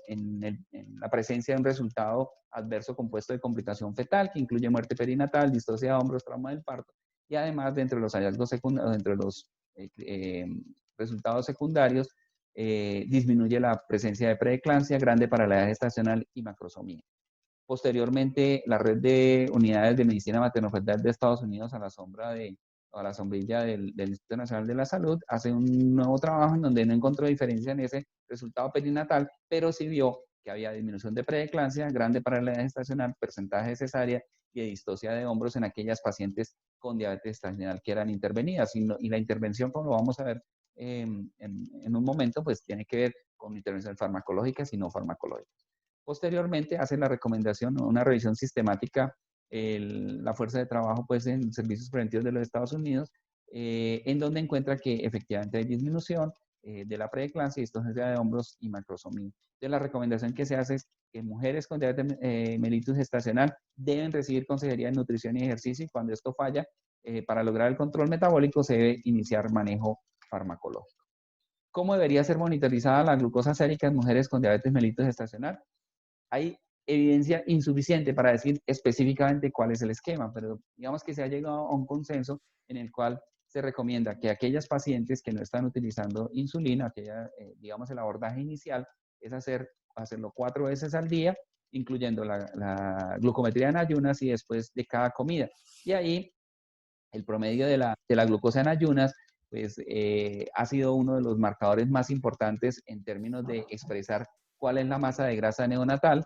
la presencia de un resultado adverso compuesto de complicación fetal, que incluye muerte perinatal, distocia de hombros, trauma del parto, y además dentro de los hallazgos secundarios, dentro de los resultados secundarios, disminuye la presencia de preeclampsia, grande para la edad gestacional y macrosomía. Posteriormente, la red de unidades de medicina materno-fetal de Estados Unidos, a la sombrilla del Instituto Nacional de la Salud, hace un nuevo trabajo en donde no encontró diferencia en ese resultado perinatal, pero sí vio que había disminución de preeclampsia, grande para la edad gestacional, porcentaje de cesárea y de distocia de hombros en aquellas pacientes con diabetes gestacional que eran intervenidas. Y la intervención, como lo vamos a ver en un momento, pues tiene que ver con intervenciones farmacológicas y no farmacológicas. Posteriormente hace la recomendación, una revisión sistemática, la fuerza de trabajo pues en servicios preventivos de los Estados Unidos, en donde encuentra que efectivamente hay disminución de la preeclampsia, distocia de hombros y macrosomía. Entonces la recomendación que se hace es que mujeres con diabetes mellitus gestacional deben recibir consejería de nutrición y ejercicio, y cuando esto falla, para lograr el control metabólico se debe iniciar manejo farmacológico. ¿Cómo debería ser monitorizada la glucosa sérica en mujeres con diabetes mellitus gestacional? Hay evidencia insuficiente para decir específicamente cuál es el esquema, pero digamos que se ha llegado a un consenso en el cual se recomienda que aquellas pacientes que no están utilizando insulina, digamos el abordaje inicial, es hacerlo 4 veces al día, incluyendo la glucometría en ayunas y después de cada comida. Y ahí el promedio de la glucosa en ayunas pues, ha sido uno de los marcadores más importantes en términos de expresar cuál es la masa de grasa neonatal.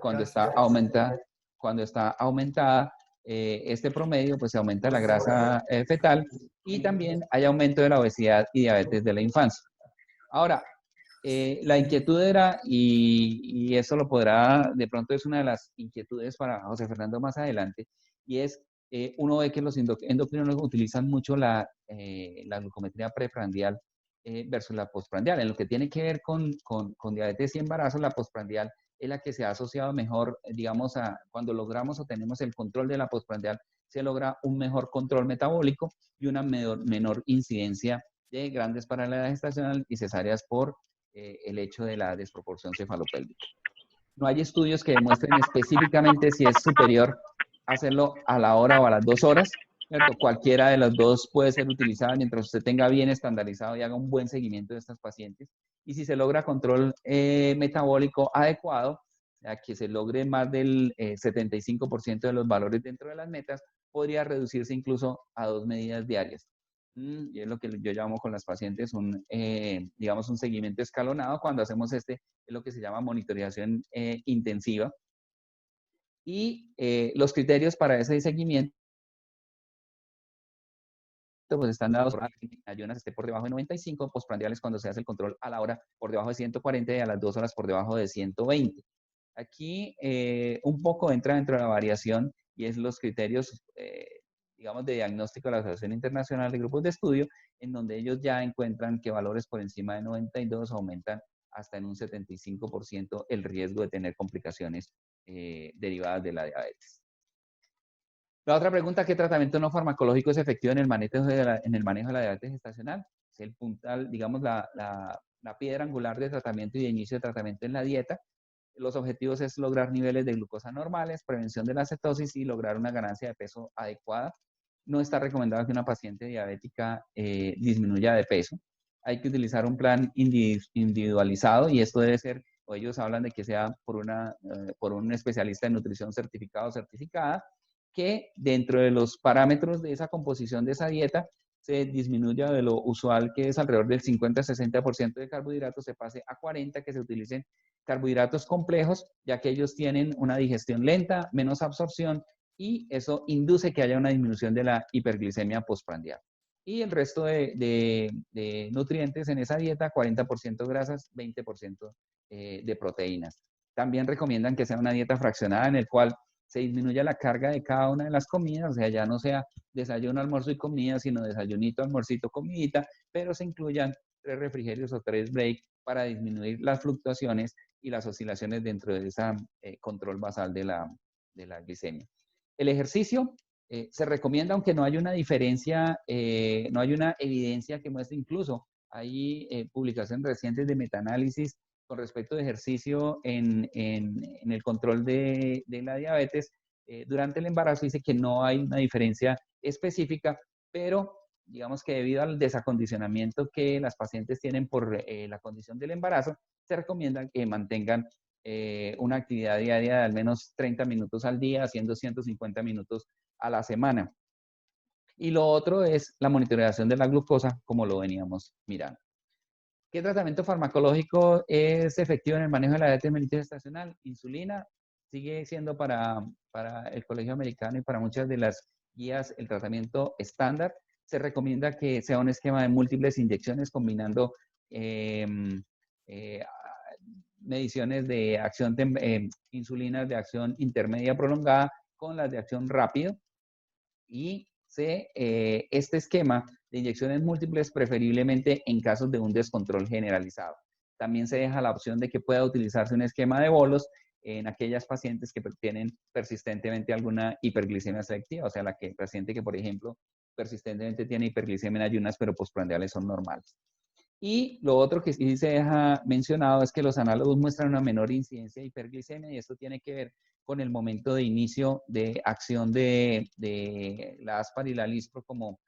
Cuando está aumentada este promedio, pues se aumenta la grasa fetal, y también hay aumento de la obesidad y diabetes de la infancia. Ahora, la inquietud era, y eso lo podrá, de pronto es una de las inquietudes para José Fernando más adelante, y es, uno ve que los endocrinólogos utilizan mucho la glucometría preprandial versus la postprandial. En lo que tiene que ver con diabetes y embarazo, la postprandial es la que se ha asociado mejor, digamos, cuando logramos o tenemos el control de la postprandial, se logra un mejor control metabólico y una menor incidencia de grandes para la edad gestacional y cesáreas por el hecho de la desproporción cefalopélvica. No hay estudios que demuestren específicamente si es superior hacerlo a la hora o a las 2 horas, ¿cierto? Cualquiera de las dos puede ser utilizada mientras usted tenga bien estandarizado y haga un buen seguimiento de estas pacientes. Y si se logra control metabólico adecuado, a que se logre más del 75% de los valores dentro de las metas, podría reducirse incluso a 2 medidas diarias. Y es lo que yo llamo con las pacientes digamos, un seguimiento escalonado. Cuando hacemos es lo que se llama monitorización intensiva. Y los criterios para ese seguimiento pues están dados por ayunas esté por debajo de 95, postprandiales cuando se hace el control a la hora por debajo de 140 y a las 2 horas por debajo de 120. Aquí un poco entra dentro de la variación y es los criterios, digamos, de diagnóstico de la Asociación Internacional de Grupos de Estudio, en donde ellos ya encuentran que valores por encima de 92 aumentan hasta en un 75% el riesgo de tener complicaciones derivadas de la diabetes. La otra pregunta, ¿qué tratamiento no farmacológico es efectivo en el manejo de la diabetes gestacional? Es el puntal, digamos, la piedra angular de tratamiento y de inicio de tratamiento en la dieta. Los objetivos es lograr niveles de glucosa normales, prevención de la cetosis y lograr una ganancia de peso adecuada. No está recomendado que una paciente diabética disminuya de peso. Hay que utilizar un plan individualizado y esto debe ser, o ellos hablan de que sea por un especialista en nutrición certificado o certificada, que dentro de los parámetros de esa composición de esa dieta se disminuya de lo usual, que es alrededor del 50-60% de carbohidratos, se pase a 40%, que se utilicen carbohidratos complejos, ya que ellos tienen una digestión lenta, menos absorción, y eso induce que haya una disminución de la hiperglicemia postprandial. Y el resto de nutrientes en esa dieta, 40% grasas, 20% de proteínas. También recomiendan que sea una dieta fraccionada en el cual se disminuya la carga de cada una de las comidas, o sea, ya no sea desayuno, almuerzo y comida, sino desayunito, almuercito, comidita, pero se incluyan 3 refrigerios o 3 breaks para disminuir las fluctuaciones y las oscilaciones dentro de ese control basal de la glicemia. El ejercicio se recomienda, aunque no hay una diferencia, no hay una evidencia que muestre, incluso hay publicaciones recientes de metaanálisis con respecto de ejercicio en el control de la diabetes durante el embarazo. Dice que no hay una diferencia específica, pero digamos que debido al desacondicionamiento que las pacientes tienen por la condición del embarazo, se recomienda que mantengan una actividad diaria de al menos 30 minutos al día, haciendo 150 minutos a la semana. Y lo otro es la monitorización de la glucosa, como lo veníamos mirando. ¿Qué tratamiento farmacológico es efectivo en el manejo de la diabetes mellitus gestacional? Insulina sigue siendo para el Colegio Americano y para muchas de las guías el tratamiento estándar. Se recomienda que sea un esquema de múltiples inyecciones combinando mediciones de acción, insulinas de acción intermedia prolongada con las de acción rápido. Y este esquema de inyecciones múltiples preferiblemente en casos de un descontrol generalizado. También se deja la opción de que pueda utilizarse un esquema de bolos en aquellas pacientes que tienen persistentemente alguna hiperglicemia selectiva, o sea, la paciente que, por ejemplo, persistentemente tiene hiperglicemia en ayunas, pero postprandiales son normales. Y lo otro que sí se deja mencionado es que los análogos muestran una menor incidencia de hiperglicemia y esto tiene que ver con el momento de inicio de acción de la Aspar y la Lispro como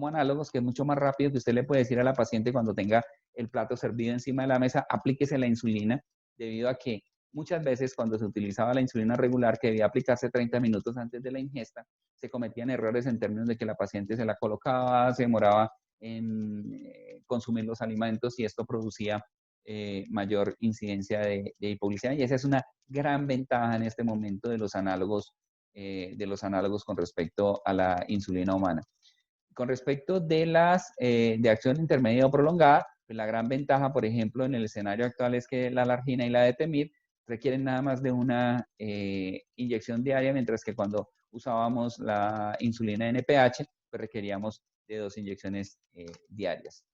análogos, que es mucho más rápido, que usted le puede decir a la paciente cuando tenga el plato servido encima de la mesa, aplíquese la insulina, debido a que muchas veces cuando se utilizaba la insulina regular, que debía aplicarse 30 minutos antes de la ingesta, se cometían errores en términos de que la paciente se la colocaba, se demoraba en consumir los alimentos y esto producía mayor incidencia de hipoglicemia, y esa es una gran ventaja en este momento de los análogos con respecto a la insulina humana. Con respecto de las de acción intermedia o prolongada, pues la gran ventaja, por ejemplo, en el escenario actual es que la alargina y la detemir requieren nada más de una inyección diaria, mientras que cuando usábamos la insulina NPH, pues requeríamos de 2 inyecciones diarias.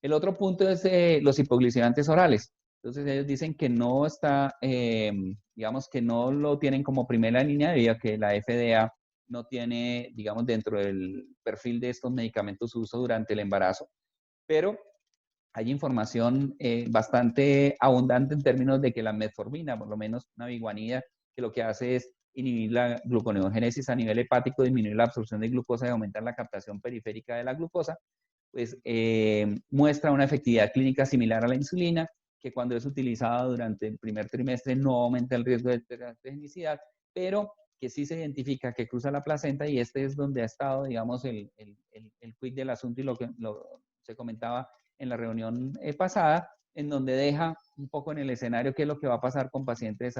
El otro punto es los hipoglicemiantes orales. Entonces ellos dicen que no está, digamos que no lo tienen como primera línea debido a que la FDA no tiene, digamos, dentro del perfil de estos medicamentos su uso durante el embarazo, pero hay información bastante abundante en términos de que la metformina, por lo menos una biguanida, que lo que hace es inhibir la gluconeogénesis a nivel hepático, disminuir la absorción de glucosa y aumentar la captación periférica de la glucosa, pues muestra una efectividad clínica similar a la insulina, que cuando es utilizada durante el primer trimestre no aumenta el riesgo de teratogeneidad, pero que sí se identifica que cruza la placenta, y este es donde ha estado, digamos, el quid del asunto y lo que se comentaba en la reunión pasada, en donde deja un poco en el escenario qué es lo que va a pasar con pacientes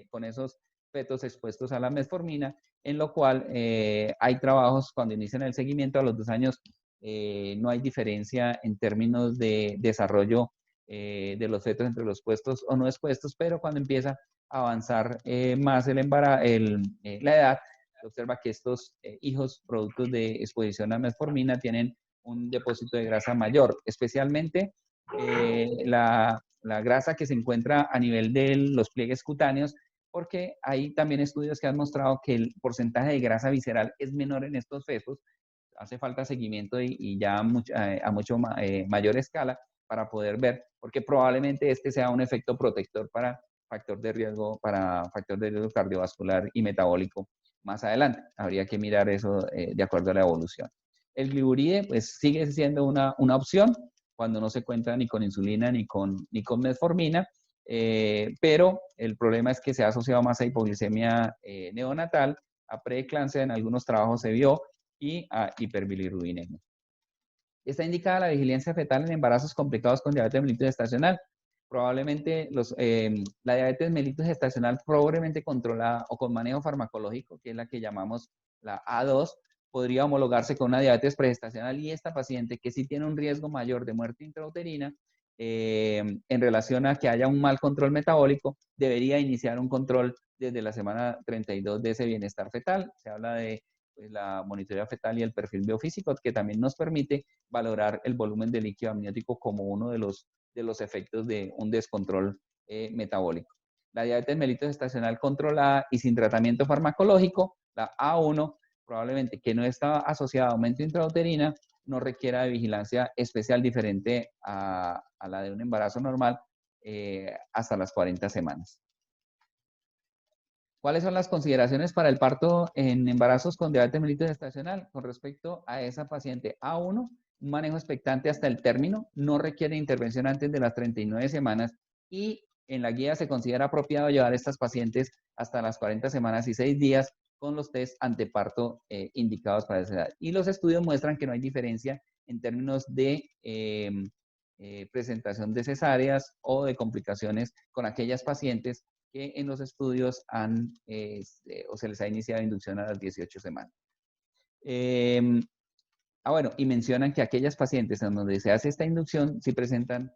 con esos fetos expuestos a la metformina, en lo cual hay trabajos cuando inician el seguimiento a los 2 años, no hay diferencia en términos de desarrollo de los fetos entre los expuestos o no expuestos, pero cuando empieza a avanzar más el embarazo, la edad, se observa que estos hijos productos de exposición a metformina tienen un depósito de grasa mayor, especialmente la grasa que se encuentra a nivel de los pliegues cutáneos, porque hay también estudios que han mostrado que el porcentaje de grasa visceral es menor en estos fetos. Hace falta seguimiento y ya a mucho mayor escala para poder ver, porque probablemente este sea un efecto protector para factor de riesgo cardiovascular y metabólico más adelante. Habría que mirar eso de acuerdo a la evolución. El gliburide pues sigue siendo una opción cuando no se cuenta ni con insulina ni con metformina, pero el problema es que se ha asociado más a hipoglicemia neonatal, a preeclampsia, en algunos trabajos se vio, y a hiperbilirrubinemia. Está indicada la vigilancia fetal en embarazos complicados con diabetes mellitus gestacional. Probablemente la diabetes mellitus gestacional probablemente controlada o con manejo farmacológico, que es la que llamamos la A2, podría homologarse con una diabetes pregestacional, y esta paciente que sí tiene un riesgo mayor de muerte intrauterina en relación a que haya un mal control metabólico, debería iniciar un control desde la semana 32 de ese bienestar fetal. Se habla de la monitoría fetal y el perfil biofísico, que también nos permite valorar el volumen de líquido amniótico como uno de los efectos de un descontrol metabólico. La diabetes mellitus gestacional controlada y sin tratamiento farmacológico, la A1, probablemente que no está asociada a aumento intrauterina, no requiera de vigilancia especial diferente a la de un embarazo normal hasta las 40 semanas. ¿Cuáles son las consideraciones para el parto en embarazos con diabetes mellitus gestacional? Con respecto a esa paciente A1, un manejo expectante hasta el término, no requiere intervención antes de las 39 semanas, y en la guía se considera apropiado llevar a estas pacientes hasta las 40 semanas y 6 días con los test anteparto indicados para esa edad. Y los estudios muestran que no hay diferencia en términos de presentación de cesáreas o de complicaciones con aquellas pacientes que en los estudios o se les ha iniciado inducción a las 18 semanas. Bueno, y mencionan que aquellas pacientes en donde se hace esta inducción sí presentan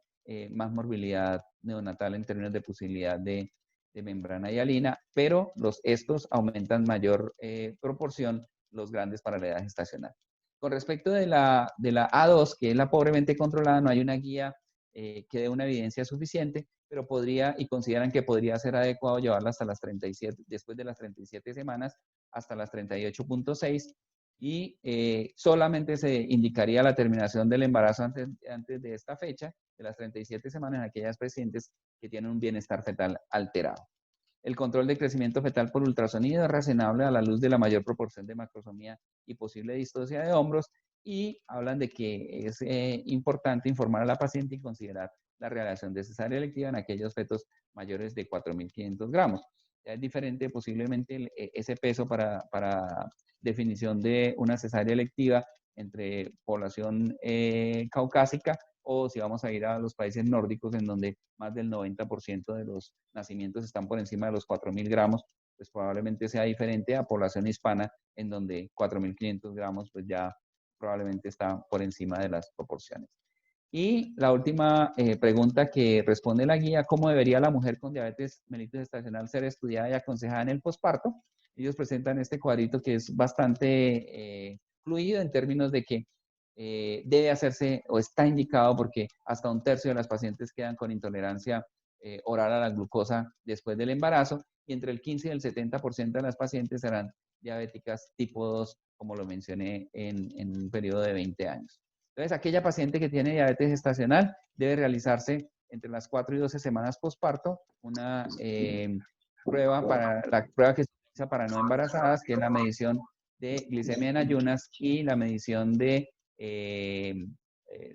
más morbilidad neonatal en términos de posibilidad de membrana hialina, pero estos aumentan mayor proporción los grandes para la edad gestacional. Con respecto de la A2, que es la pobremente controlada, no hay una guía que dé una evidencia suficiente, pero consideran que podría ser adecuado llevarla hasta las 37, después de las 37 semanas, hasta las 38.6, y solamente se indicaría la terminación del embarazo antes de esta fecha, de las 37 semanas, en aquellas pacientes que tienen un bienestar fetal alterado. El control de crecimiento fetal por ultrasonido es razonable a la luz de la mayor proporción de macrosomía y posible distocia de hombros, y hablan de que es importante informar a la paciente y considerar la realización de cesárea electiva en aquellos fetos mayores de 4.500 gramos. Ya es diferente posiblemente ese peso para definición de una cesárea electiva entre población caucásica, o si vamos a ir a los países nórdicos, en donde más del 90% de los nacimientos están por encima de los 4.000 gramos, pues probablemente sea diferente a población hispana, en donde 4.500 gramos pues ya probablemente está por encima de las proporciones. Y la última pregunta que responde la guía: ¿cómo debería la mujer con diabetes mellitus gestacional ser estudiada y aconsejada en el posparto? Ellos presentan este cuadrito que es bastante fluido en términos de que debe hacerse o está indicado porque hasta 1/3 de las pacientes quedan con intolerancia oral a la glucosa después del embarazo, y entre el 15 y el 70% de las pacientes serán diabéticas tipo 2, como lo mencioné, en un periodo de 20 años. Entonces, aquella paciente que tiene diabetes gestacional debe realizarse entre las 4 y 12 semanas posparto una prueba, para la prueba que se para no embarazadas, que es la medición de glicemia en ayunas y la medición de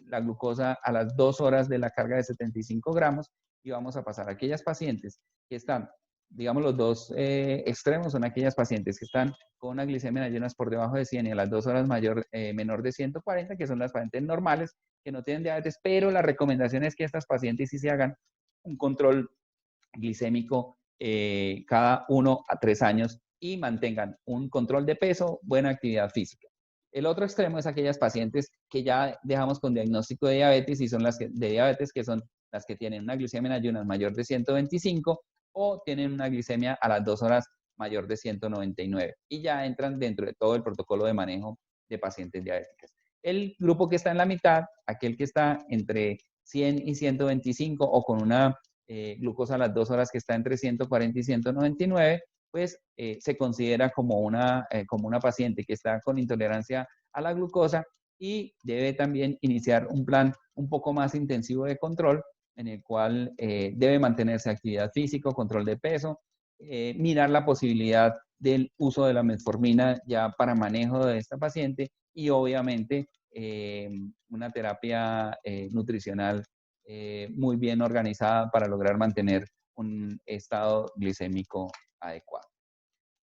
la glucosa a las 2 horas de la carga de 75 gramos. Y vamos a pasar a aquellas pacientes que están, digamos, los dos extremos son aquellas pacientes que están con una glicemia en ayunas por debajo de 100 y a las 2 horas menor de 140, que son las pacientes normales, que no tienen diabetes, pero la recomendación es que estas pacientes sí se hagan un control glicémico cada 1 a 3 años y mantengan un control de peso, buena actividad física. El otro extremo es aquellas pacientes que ya dejamos con diagnóstico de diabetes y son las que son las que tienen una glicemia en ayunas mayor de 125 o tienen una glicemia a las 2 horas mayor de 199 y ya entran dentro de todo el protocolo de manejo de pacientes diabéticas. El grupo que está en la mitad, aquel que está entre 100 y 125 o con una glucosa a las 2 horas que está entre 140 y 199, pues se considera como una paciente que está con intolerancia a la glucosa y debe también iniciar un plan un poco más intensivo de control en el cual debe mantenerse actividad física, control de peso, mirar la posibilidad del uso de la metformina ya para manejo de esta paciente y obviamente una terapia nutricional muy bien organizada para lograr mantener un estado glicémico adecuado.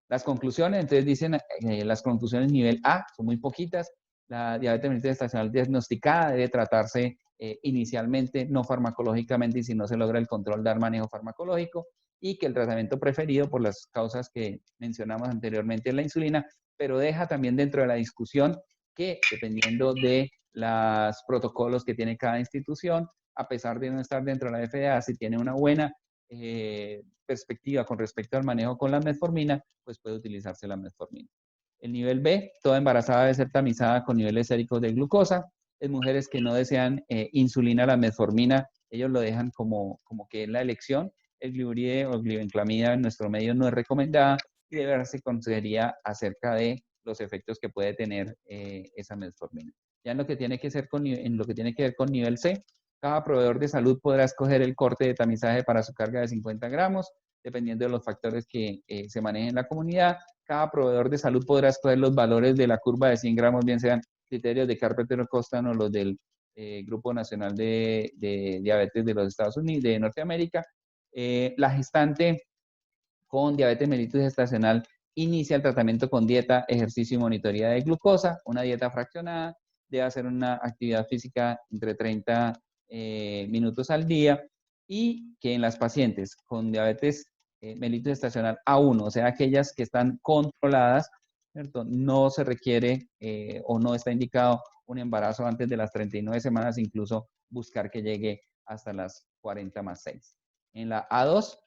Las conclusiones, entonces dicen, las conclusiones nivel A son muy poquitas. La diabetes mellitus gestacional diagnosticada debe tratarse inicialmente, no farmacológicamente, y si no se logra el control, dar manejo farmacológico, y que el tratamiento preferido por las causas que mencionamos anteriormente es la insulina, pero deja también dentro de la discusión que dependiendo de los protocolos que tiene cada institución, a pesar de no estar dentro de la FDA, si tiene una buena perspectiva con respecto al manejo con la metformina, pues puede utilizarse la metformina. El nivel B, toda embarazada debe ser tamizada con niveles séricos de glucosa. En mujeres que no desean insulina, la metformina, ellos lo dejan como que es la elección. El gliburide o glibenclamida en nuestro medio no es recomendada y debe darse consejería acerca de los efectos que puede tener esa metformina. Ya en lo que tiene que ver con nivel C, cada proveedor de salud podrá escoger el corte de tamizaje para su carga de 50 gramos, dependiendo de los factores que se manejen en la comunidad. Cada proveedor de salud podrá escoger los valores de la curva de 100 gramos, bien sean criterios de Carpenter-Costan o los del Grupo Nacional de Diabetes de los Estados Unidos, de Norteamérica. La gestante con diabetes mellitus gestacional inicia el tratamiento con dieta, ejercicio y monitoría de glucosa, una dieta fraccionada, debe hacer una actividad física entre 30 minutos al día y que en las pacientes con diabetes mellitus gestacional A1, o sea, aquellas que están controladas, ¿cierto? No se requiere o no está indicado un embarazo antes de las 39 semanas, incluso buscar que llegue hasta las 40 más 6. En la A2,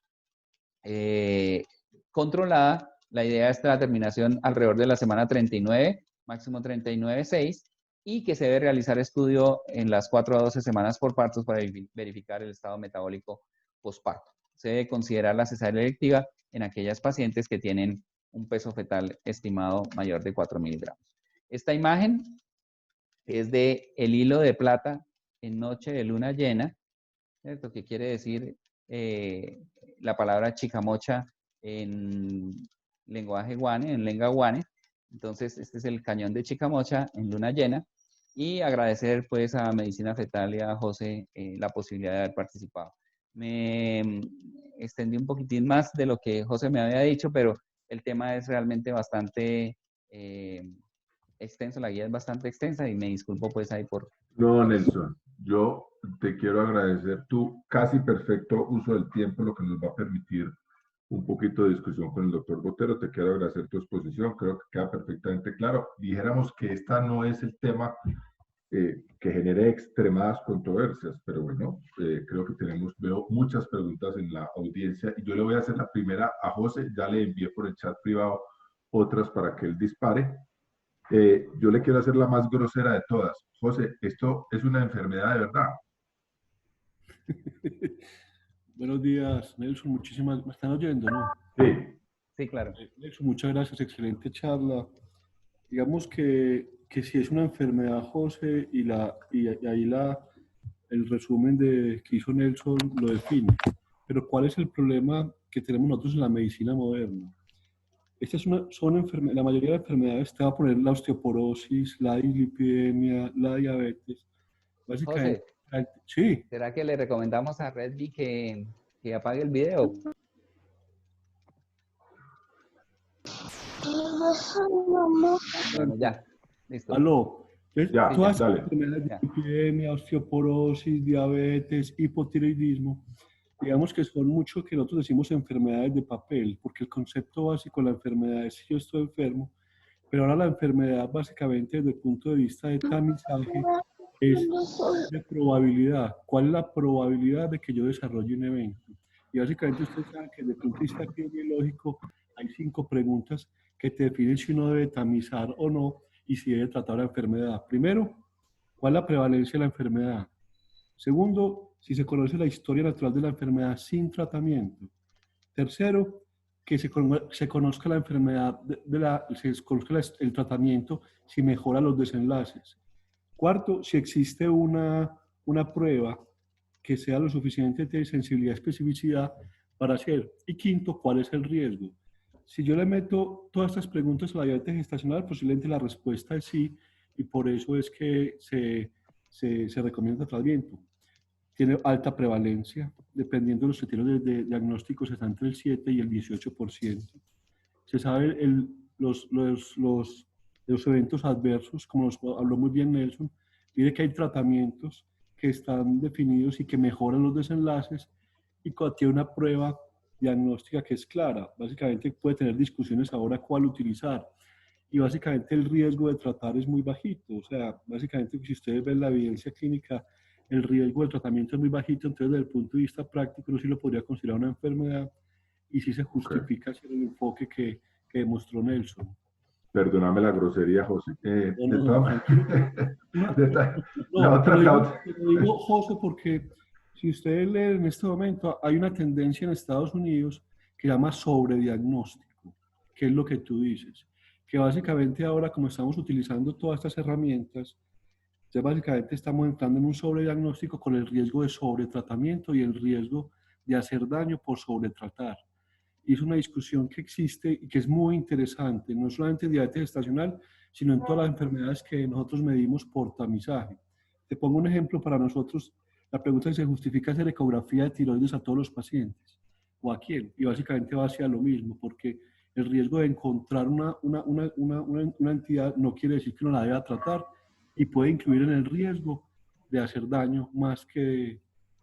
controlada, la idea es la terminación alrededor de la semana 39, máximo 39,6, y que se debe realizar estudio en las 4 a 12 semanas por partos para verificar el estado metabólico postparto. Se debe considerar la cesárea electiva en aquellas pacientes que tienen un peso fetal estimado mayor de 4.000 gramos. Esta imagen es de el hilo de plata en noche de luna llena, ¿cierto? Que quiere decir la palabra chicamocha en lenguaje guane, en lengua guane. Entonces, este es el cañón de Chicamocha en luna llena. Y agradecer pues a Medicina Fetal y a José la posibilidad de haber participado. Me extendí un poquitín más de lo que José me había dicho, pero el tema es realmente bastante extenso, la guía es bastante extensa y me disculpo pues ahí por... No, Nelson, yo te quiero agradecer tu casi perfecto uso del tiempo, lo que nos va a permitir un poquito de discusión con el doctor Botero. Te quiero agradecer tu exposición, creo que queda perfectamente claro. Dijéramos que esta no es el tema que genere extremadas controversias, pero bueno, creo que veo muchas preguntas en la audiencia y yo le voy a hacer la primera a José, ya le envié por el chat privado otras para que él dispare. Yo le quiero hacer la más grosera de todas. José, ¿esto es una enfermedad de verdad? Buenos días, Nelson. Muchísimas, ¿me están oyendo, no? Sí. Sí, claro. Nelson, muchas gracias. Excelente charla. Digamos que si es una enfermedad, José, y ahí el resumen que hizo Nelson lo define. Pero ¿cuál es el problema que tenemos nosotros en la medicina moderna? Estas son enfermedades, la mayoría de enfermedades, te va a poner la osteoporosis, la dislipidemia, la diabetes. Básicamente, sí. ¿Será que le recomendamos a Redby que apague el video? Bueno, ya. Listo. Aló. Ya, todas dale. las enfermedades de dislipidemia, osteoporosis, diabetes, hipotiroidismo, digamos que son mucho que nosotros decimos enfermedades de papel, porque el concepto básico de la enfermedad es si yo estoy enfermo, pero ahora la enfermedad básicamente desde el punto de vista de tamizaje es de probabilidad. ¿Cuál es la probabilidad de que yo desarrolle un evento? Y básicamente ustedes saben que desde el punto de vista epidemiológico hay 5 preguntas que te definen si uno debe tamizar o no y si debe tratar la enfermedad. Primero, ¿cuál es la prevalencia de la enfermedad? Segundo, si se conoce la historia natural de la enfermedad sin tratamiento. Tercero, que se conozca la enfermedad, se conozca el tratamiento, si mejora los desenlaces. Cuarto, si existe una prueba que sea lo suficiente de sensibilidad y especificidad para hacer. Y quinto, ¿cuál es el riesgo? Si yo le meto todas estas preguntas a la diabetes gestacional, posiblemente la respuesta es sí, y por eso es que se recomienda tratamiento. Tiene alta prevalencia, dependiendo de los criterios de diagnósticos, está entre el 7 y el 18%. Se sabe los eventos adversos, como los habló muy bien Nelson, mire que hay tratamientos que están definidos y que mejoran los desenlaces y tiene una prueba diagnóstica que es clara. Básicamente puede tener discusiones ahora cuál utilizar y básicamente el riesgo de tratar es muy bajito. O sea, básicamente si ustedes ven la evidencia clínica, el riesgo del tratamiento es muy bajito, entonces desde el punto de vista práctico uno sí lo podría considerar una enfermedad y sí se justifica hacer el enfoque que demostró Nelson. Perdóname la grosería, José. Lo digo, José, porque si ustedes leen en este momento, hay una tendencia en Estados Unidos que llama sobrediagnóstico, que es lo que tú dices. Que básicamente ahora, como estamos utilizando todas estas herramientas, entonces básicamente estamos entrando en un sobrediagnóstico con el riesgo de sobretratamiento y el riesgo de hacer daño por sobretratar. Y es una discusión que existe y que es muy interesante, no solamente en diabetes gestacional, sino en todas las enfermedades que nosotros medimos por tamizaje. Te pongo un ejemplo para nosotros. La pregunta es, ¿se justifica hacer ecografía de tiroides a todos los pacientes? ¿O a quién? Y básicamente va hacia lo mismo, porque el riesgo de encontrar una entidad no quiere decir que uno la deba tratar y puede incluir en el riesgo de hacer daño más que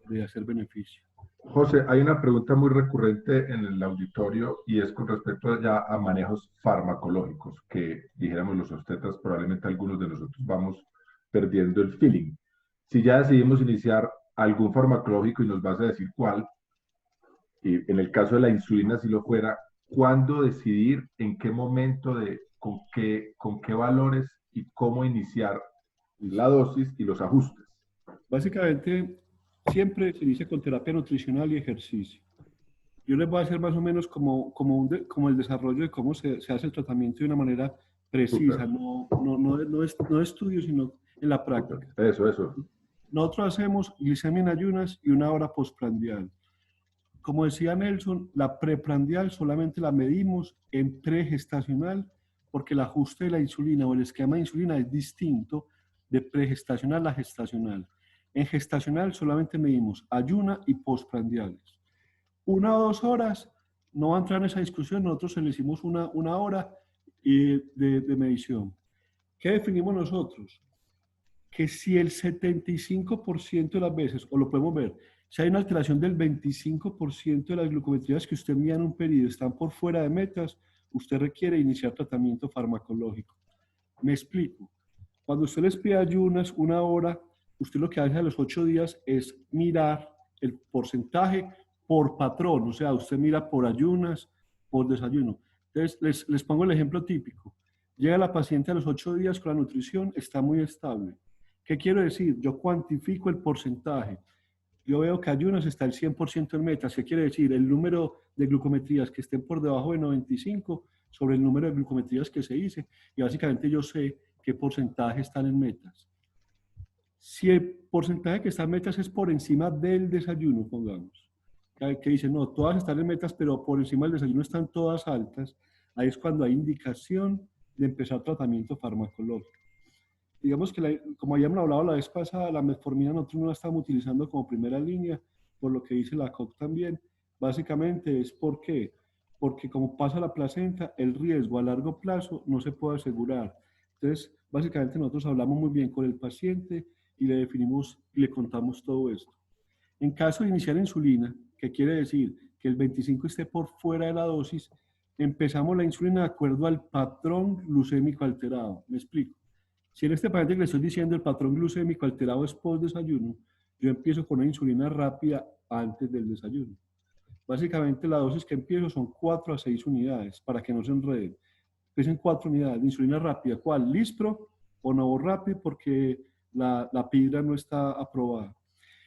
de hacer beneficio. José, hay una pregunta muy recurrente en el auditorio y es con respecto ya a manejos farmacológicos, que dijéramos los obstetras, probablemente algunos de nosotros vamos perdiendo el feeling. Si ya decidimos iniciar algún farmacológico y nos vas a decir cuál, y en el caso de la insulina, si lo fuera, ¿cuándo decidir, en qué momento, con qué valores y cómo iniciar la dosis y los ajustes? Básicamente, siempre se inicia con terapia nutricional y ejercicio. Yo les voy a hacer más o menos como el desarrollo de cómo se hace el tratamiento de una manera precisa, no estudio, sino en la práctica. Eso. Nosotros hacemos glicemia en ayunas y 1 hora postprandial. Como decía Nelson, la preprandial solamente la medimos en pregestacional porque el ajuste de la insulina o el esquema de insulina es distinto de pregestacional a gestacional. En gestacional solamente medimos ayuna y postprandiales. 1 o 2 horas, no va a entrar en esa discusión, nosotros elegimos una hora de medición. ¿Qué definimos nosotros? Que si el 75% de las veces, o lo podemos ver, si hay una alteración del 25% de las glucometrías que usted mide en un periodo están por fuera de metas, usted requiere iniciar tratamiento farmacológico. Me explico. Cuando usted les pide ayunas 1 hora, usted lo que hace a los 8 días es mirar el porcentaje por patrón, o sea, usted mira por ayunas, por desayuno. Entonces, les pongo el ejemplo típico. Llega la paciente a los 8 días con la nutrición, está muy estable. ¿Qué quiero decir? Yo cuantifico el porcentaje. Yo veo que ayunas está el 100% en metas. ¿Qué quiere decir? El número de glucometrías que estén por debajo de 95 sobre el número de glucometrías que se hice. Y básicamente yo sé qué porcentaje están en metas. Si el porcentaje que está en metas es por encima del desayuno, pongamos, que dicen, no, todas están en metas, pero por encima del desayuno están todas altas, ahí es cuando hay indicación de empezar tratamiento farmacológico. Digamos que, como habíamos hablado la vez pasada, la metformina nosotros no la estamos utilizando como primera línea, por lo que dice la COC también. Básicamente es porque como pasa la placenta, el riesgo a largo plazo no se puede asegurar. Entonces, básicamente nosotros hablamos muy bien con el paciente y le definimos y le contamos todo esto. En caso de iniciar insulina, que quiere decir que el 25 esté por fuera de la dosis, empezamos la insulina de acuerdo al patrón glucémico alterado. Me explico. Si en este paciente que le estoy diciendo el patrón glucémico alterado es post desayuno, yo empiezo con una insulina rápida antes del desayuno. Básicamente la dosis que empiezo son 4 a 6 unidades para que no se enreden. Empiecen 4 unidades de insulina rápida. ¿Cuál? Lispro o Novorapid porque la pidra no está aprobada.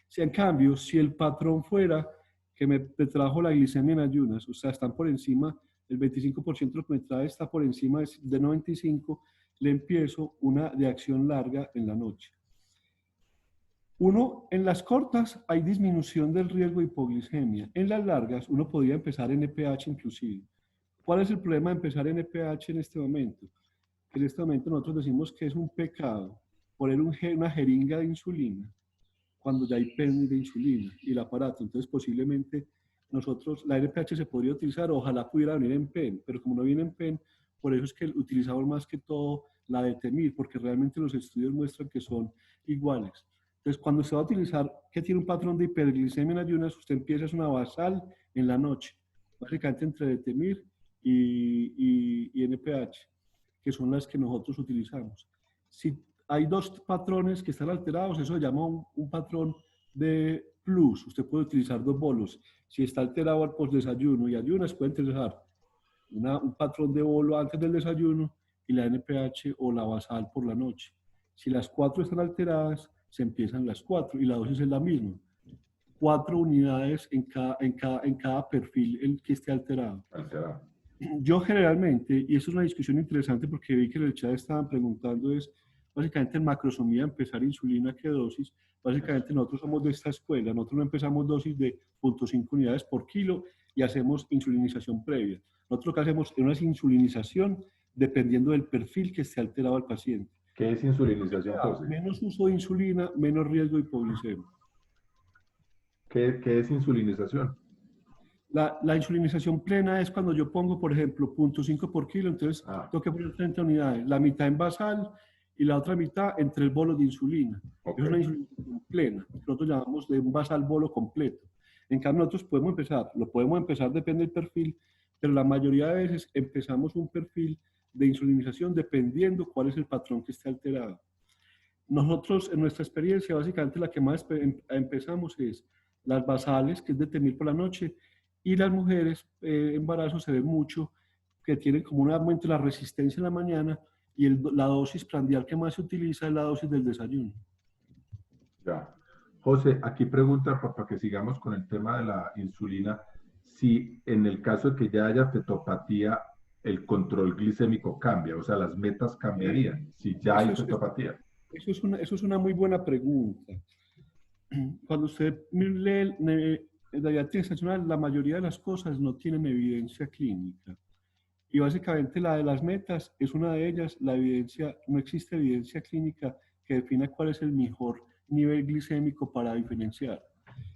Si en cambio, si el patrón fuera que me trajo la glicemia en ayunas, o sea, están por encima, el 25% de lo que me trae está por encima de 95, le empiezo una de acción larga en la noche. En las cortas hay disminución del riesgo de hipoglicemia. En las largas uno podría empezar NPH inclusive. ¿Cuál es el problema de empezar NPH en este momento? En este momento nosotros decimos que es un pecado poner una jeringa de insulina cuando ya hay pen de insulina y el aparato. Entonces posiblemente la NPH se podría utilizar, ojalá pudiera venir en pen, pero como no viene en pen, por eso es que utilizamos más que todo la de Temir, porque realmente los estudios muestran que son iguales. Entonces, cuando se va a utilizar, que tiene un patrón de hiperglicemia en ayunas, usted empieza es una basal en la noche, básicamente entre Detemir y NPH, que son las que nosotros utilizamos. Si hay dos patrones que están alterados, eso se llama un patrón de plus. Usted puede utilizar 2 bolos. Si está alterado al postdesayuno y ayunas, puede utilizar un patrón de bolo antes del desayuno y la NPH o la basal por la noche. Si las 4 están alteradas, se empiezan las 4 y la dosis es la misma. 4 unidades en cada perfil el que esté alterado. Yo generalmente, y eso es una discusión interesante porque vi que en el chat estaban preguntando, es básicamente en macrosomía empezar insulina, ¿qué dosis? Básicamente nosotros somos de esta escuela, nosotros no empezamos dosis de 0.5 unidades por kilo y hacemos insulinización previa. Nosotros lo que hacemos es una insulinización dependiendo del perfil que esté alterado al paciente. ¿Qué es insulinización, José? Menos uso de insulina, menos riesgo de hipoglicemia. ¿Qué es insulinización? La insulinización plena es cuando yo pongo, por ejemplo, 0.5 por kilo, entonces tengo que poner 30 unidades, la mitad en basal y la otra mitad entre el bolo de insulina. Okay. Es una insulinización plena, nosotros llamamos de un basal bolo completo. En cambio, nosotros lo podemos empezar, depende del perfil, pero la mayoría de veces empezamos un perfil de insulinización dependiendo cuál es el patrón que esté alterado. Nosotros, en nuestra experiencia, básicamente la que más empezamos es las basales, que es de Temir por la noche, y las mujeres embarazo se ve mucho que tienen como un aumento de la resistencia en la mañana y la dosis prandial que más se utiliza es la dosis del desayuno. Ya. José, aquí pregunta para que sigamos con el tema de la insulina, si en el caso de que ya haya fetopatía, el control glicémico cambia, o sea, las metas cambiarían, si ya hay fetopatía. Eso es una muy buena pregunta. Cuando usted lee la diabetes gestacional, la mayoría de las cosas no tienen evidencia clínica. Y básicamente la de las metas es una de ellas. No existe evidencia clínica que defina cuál es el mejor nivel glicémico para diferenciar.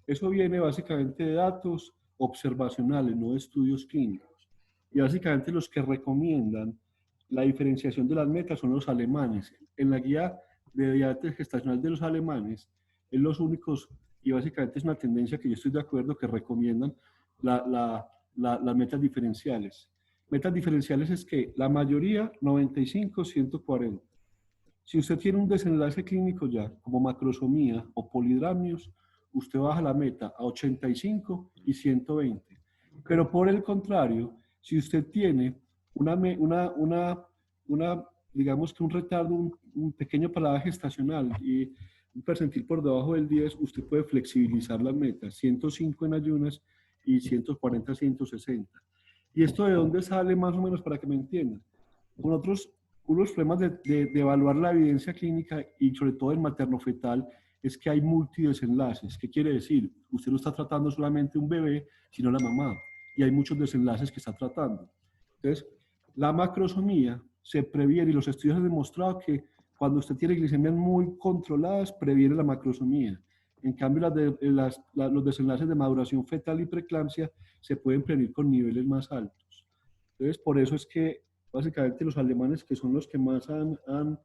Eso viene básicamente de datos observacionales, no de estudios clínicos. Y básicamente los que recomiendan la diferenciación de las metas son los alemanes. En la guía de diabetes gestacional de los alemanes, es los únicos, y básicamente es una tendencia que yo estoy de acuerdo, que recomiendan las metas diferenciales. Metas diferenciales es que la mayoría, 95, 140. Si usted tiene un desenlace clínico ya, como macrosomía o polidramios, usted baja la meta a 85 y 120. Pero por el contrario, si usted tiene digamos que un retardo, un pequeño parada gestacional y un percentil por debajo del 10, usted puede flexibilizar las metas, 105 en ayunas y 140, 160. ¿Y esto de dónde sale más o menos para que me entiendan? Unos problemas de evaluar la evidencia clínica y sobre todo en materno-fetal es que hay multidesenlaces. ¿Qué quiere decir? Usted no está tratando solamente un bebé, sino la mamá. Y hay muchos desenlaces que está tratando. Entonces, La macrosomía se previene y los estudios han demostrado que cuando usted tiene glicemias muy controladas, previene la macrosomía. En cambio, los desenlaces de maduración fetal y preeclampsia se pueden prevenir con niveles más altos. Entonces, por eso es que básicamente los alemanes, que son los que más han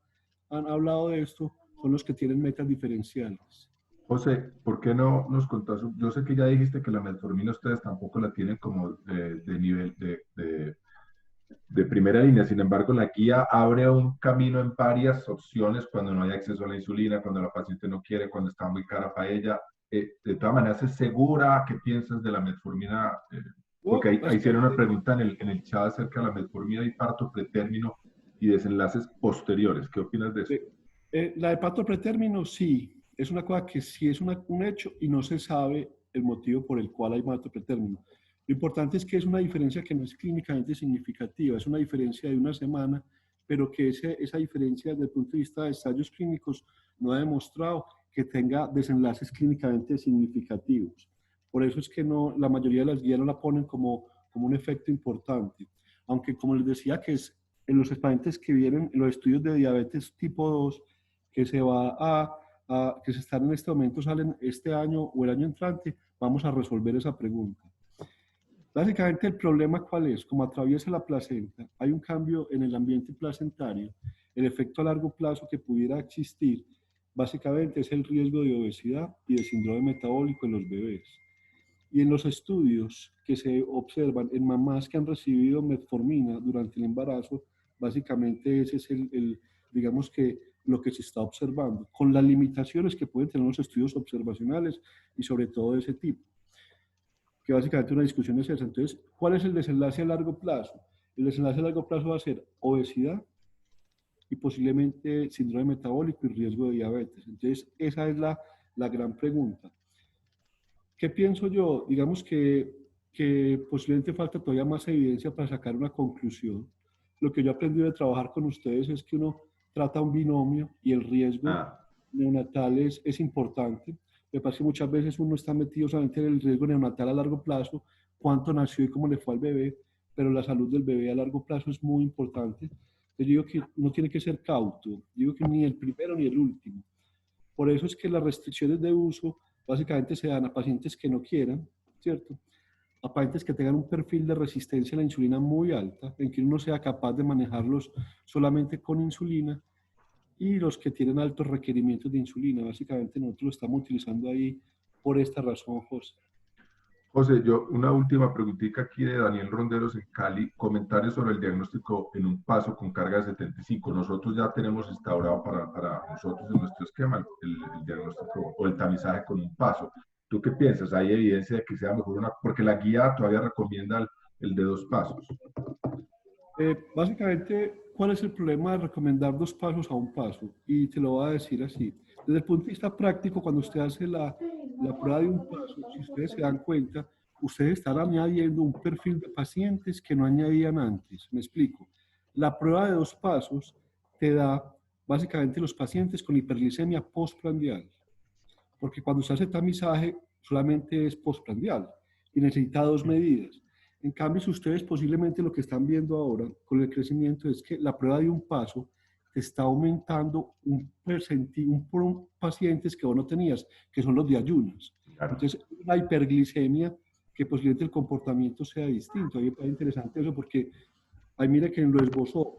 hablado de esto, son los que tienen metas diferenciales. José, ¿por qué no nos contás? Yo sé que ya dijiste que la metformina ustedes tampoco la tienen como de nivel de primera línea, sin embargo, la guía abre un camino en varias opciones cuando no hay acceso a la insulina, cuando la paciente no quiere, cuando está muy cara para ella. De todas maneras, ¿es segura? ¿Qué piensas de la metformina? Porque ahí hicieron una pregunta en el chat acerca de la metformina y parto pretérmino y desenlaces posteriores. ¿Qué opinas de eso? La de parto pretérmino, sí. Es una cosa que sí es un hecho y no se sabe el motivo por el cual hay parto pretérmino. Lo importante es que es una diferencia que no es clínicamente significativa, es una diferencia de una semana, pero que esa diferencia desde el punto de vista de ensayos clínicos no ha demostrado que tenga desenlaces clínicamente significativos. Por eso es que no, la mayoría de las guías no la ponen como un efecto importante. Aunque, como les decía, que es en los pacientes que vienen, en los estudios de diabetes tipo 2, que que se están en este momento, salen este año o el año entrante, vamos a resolver esa pregunta. Básicamente, el problema, ¿cuál es? Como atraviesa la placenta, hay un cambio en el ambiente placentario. El efecto a largo plazo que pudiera existir, básicamente, es el riesgo de obesidad y de síndrome metabólico en los bebés. Y en los estudios que se observan en mamás que han recibido metformina durante el embarazo, básicamente ese es digamos que lo que se está observando, con las limitaciones que pueden tener los estudios observacionales y sobre todo de ese tipo. Que básicamente una discusión es esa. Entonces, ¿cuál es el desenlace a largo plazo? El desenlace a largo plazo va a ser obesidad y posiblemente síndrome metabólico y riesgo de diabetes. Entonces, esa es la gran pregunta. ¿Qué pienso yo? Digamos que posiblemente falta todavía más evidencia para sacar una conclusión. Lo que yo he aprendido de trabajar con ustedes es que uno trata un binomio y el riesgo neonatal es importante. Me parece que muchas veces uno está metido solamente en el riesgo neonatal a largo plazo, cuánto nació y cómo le fue al bebé, pero la salud del bebé a largo plazo es muy importante. Entonces yo digo que uno tiene que ser cauto, digo que ni el primero ni el último. Por eso es que las restricciones de uso básicamente se dan a pacientes que no quieran, ¿cierto? A pacientes que tengan un perfil de resistencia a la insulina muy alta, en que uno sea capaz de manejarlos solamente con insulina, y los que tienen altos requerimientos de insulina. Básicamente nosotros lo estamos utilizando ahí por esta razón, José. José, yo una última preguntita aquí de Daniel Ronderos en Cali, comentarios sobre el diagnóstico en un paso con carga de 75. Nosotros ya tenemos instaurado para nosotros en nuestro esquema el diagnóstico o el tamizaje con un paso. ¿Tú qué piensas? ¿Hay evidencia de que sea mejor porque la guía todavía recomienda el de 2 pasos? Básicamente, ¿cuál es el problema de recomendar 2 pasos a un paso? Y te lo voy a decir así. Desde el punto de vista práctico, cuando usted hace la prueba de un paso, si ustedes se dan cuenta, ustedes están añadiendo un perfil de pacientes que no añadían antes. Me explico. La prueba de 2 pasos te da básicamente los pacientes con hiperglicemia postprandial. Porque cuando se hace tamizaje, solamente es postprandial y necesita 2 medidas. En cambio, si ustedes posiblemente lo que están viendo ahora con el crecimiento es que la prueba de un paso te está aumentando un pacientes que vos no tenías, que son los de ayunas. Claro. Entonces, la hiperglicemia, que posiblemente el comportamiento sea distinto. A mí me parece interesante eso porque ahí mire que lo esbozó.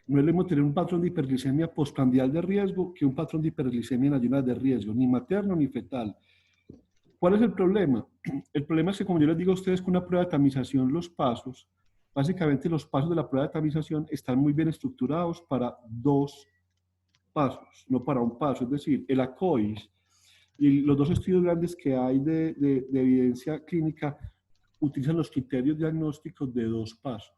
No es lo mismo tener un patrón de hiperglicemia postprandial de riesgo que un patrón de hiperglicemia en ayunas de riesgo, ni materno ni fetal. ¿Cuál es el problema? El problema es que, como yo les digo a ustedes, con una prueba de tamización, los pasos, básicamente los pasos de la prueba de tamización están muy bien estructurados para 2 pasos, no para un paso. Es decir, el ACOIS y los 2 estudios grandes que hay de evidencia clínica utilizan los criterios diagnósticos de 2 pasos.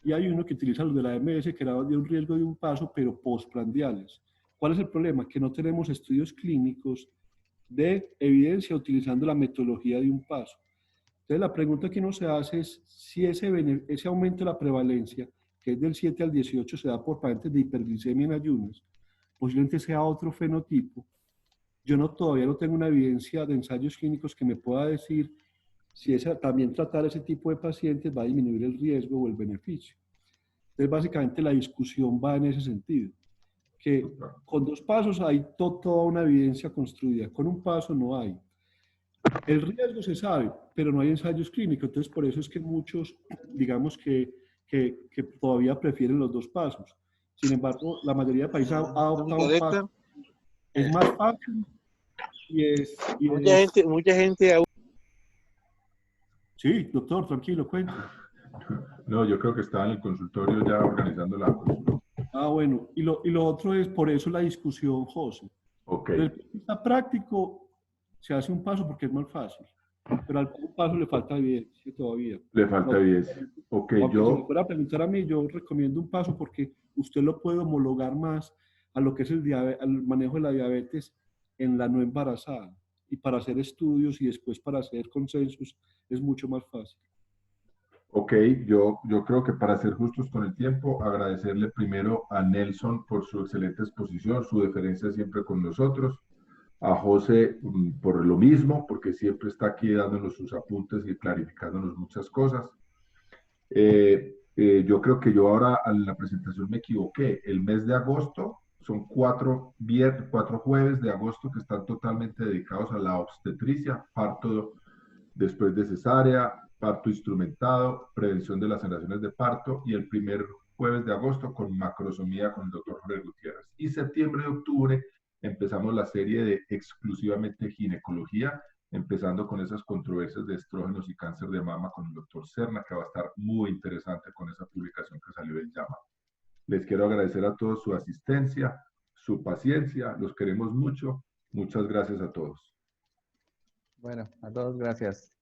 Y hay uno que utiliza los de la MS, que era de un riesgo de un paso, pero postprandiales. ¿Cuál es el problema? Que no tenemos estudios clínicos de evidencia utilizando la metodología de un paso. Entonces, la pregunta que uno se hace es si ese aumento de la prevalencia, que es del 7 al 18, se da por pacientes de hiperglicemia en ayunas, posiblemente sea otro fenotipo. Yo todavía no tengo una evidencia de ensayos clínicos que me pueda decir si también tratar ese tipo de pacientes va a disminuir el riesgo o el beneficio. Entonces, básicamente la discusión va en ese sentido, que con 2 pasos hay toda una evidencia construida, con un paso no hay. El riesgo se sabe, pero no hay ensayos clínicos, entonces por eso es que muchos, digamos que todavía prefieren los 2 pasos. Sin embargo, la mayoría de países adopta un paso. Es más fácil y Mucha gente aún. Sí, doctor, tranquilo, cuente. No, yo creo que estaba en el consultorio ya organizando la consulta. Ah, bueno, y lo otro es, por eso la discusión, José. Ok. Desde el punto de vista práctico, se hace un paso porque es más fácil, pero al paso le falta evidencia todavía. Le falta evidencia. Ok, Aunque si me yo... fuera a preguntar a mí, yo recomiendo un paso porque usted lo puede homologar más a lo que es al manejo de la diabetes en la no embarazada. Y para hacer estudios y después para hacer consensos es mucho más fácil. Ok, yo creo que para ser justos con el tiempo, agradecerle primero a Nelson por su excelente exposición, su deferencia siempre con nosotros, a José por lo mismo, porque siempre está aquí dándonos sus apuntes y clarificándonos muchas cosas. Yo creo que yo ahora en la presentación me equivoqué. El mes de agosto son 4 jueves de agosto que están totalmente dedicados a la obstetricia, parto después de cesárea, parto instrumentado, prevención de las generaciones de parto, y el primer jueves de agosto con macrosomía con el doctor Jorge Gutiérrez. Y septiembre y octubre empezamos la serie de exclusivamente ginecología, empezando con esas controversias de estrógenos y cáncer de mama con el doctor Serna, que va a estar muy interesante con esa publicación que salió en JAMA. Les quiero agradecer a todos su asistencia, su paciencia, los queremos mucho. Muchas gracias a todos. Bueno, a todos gracias.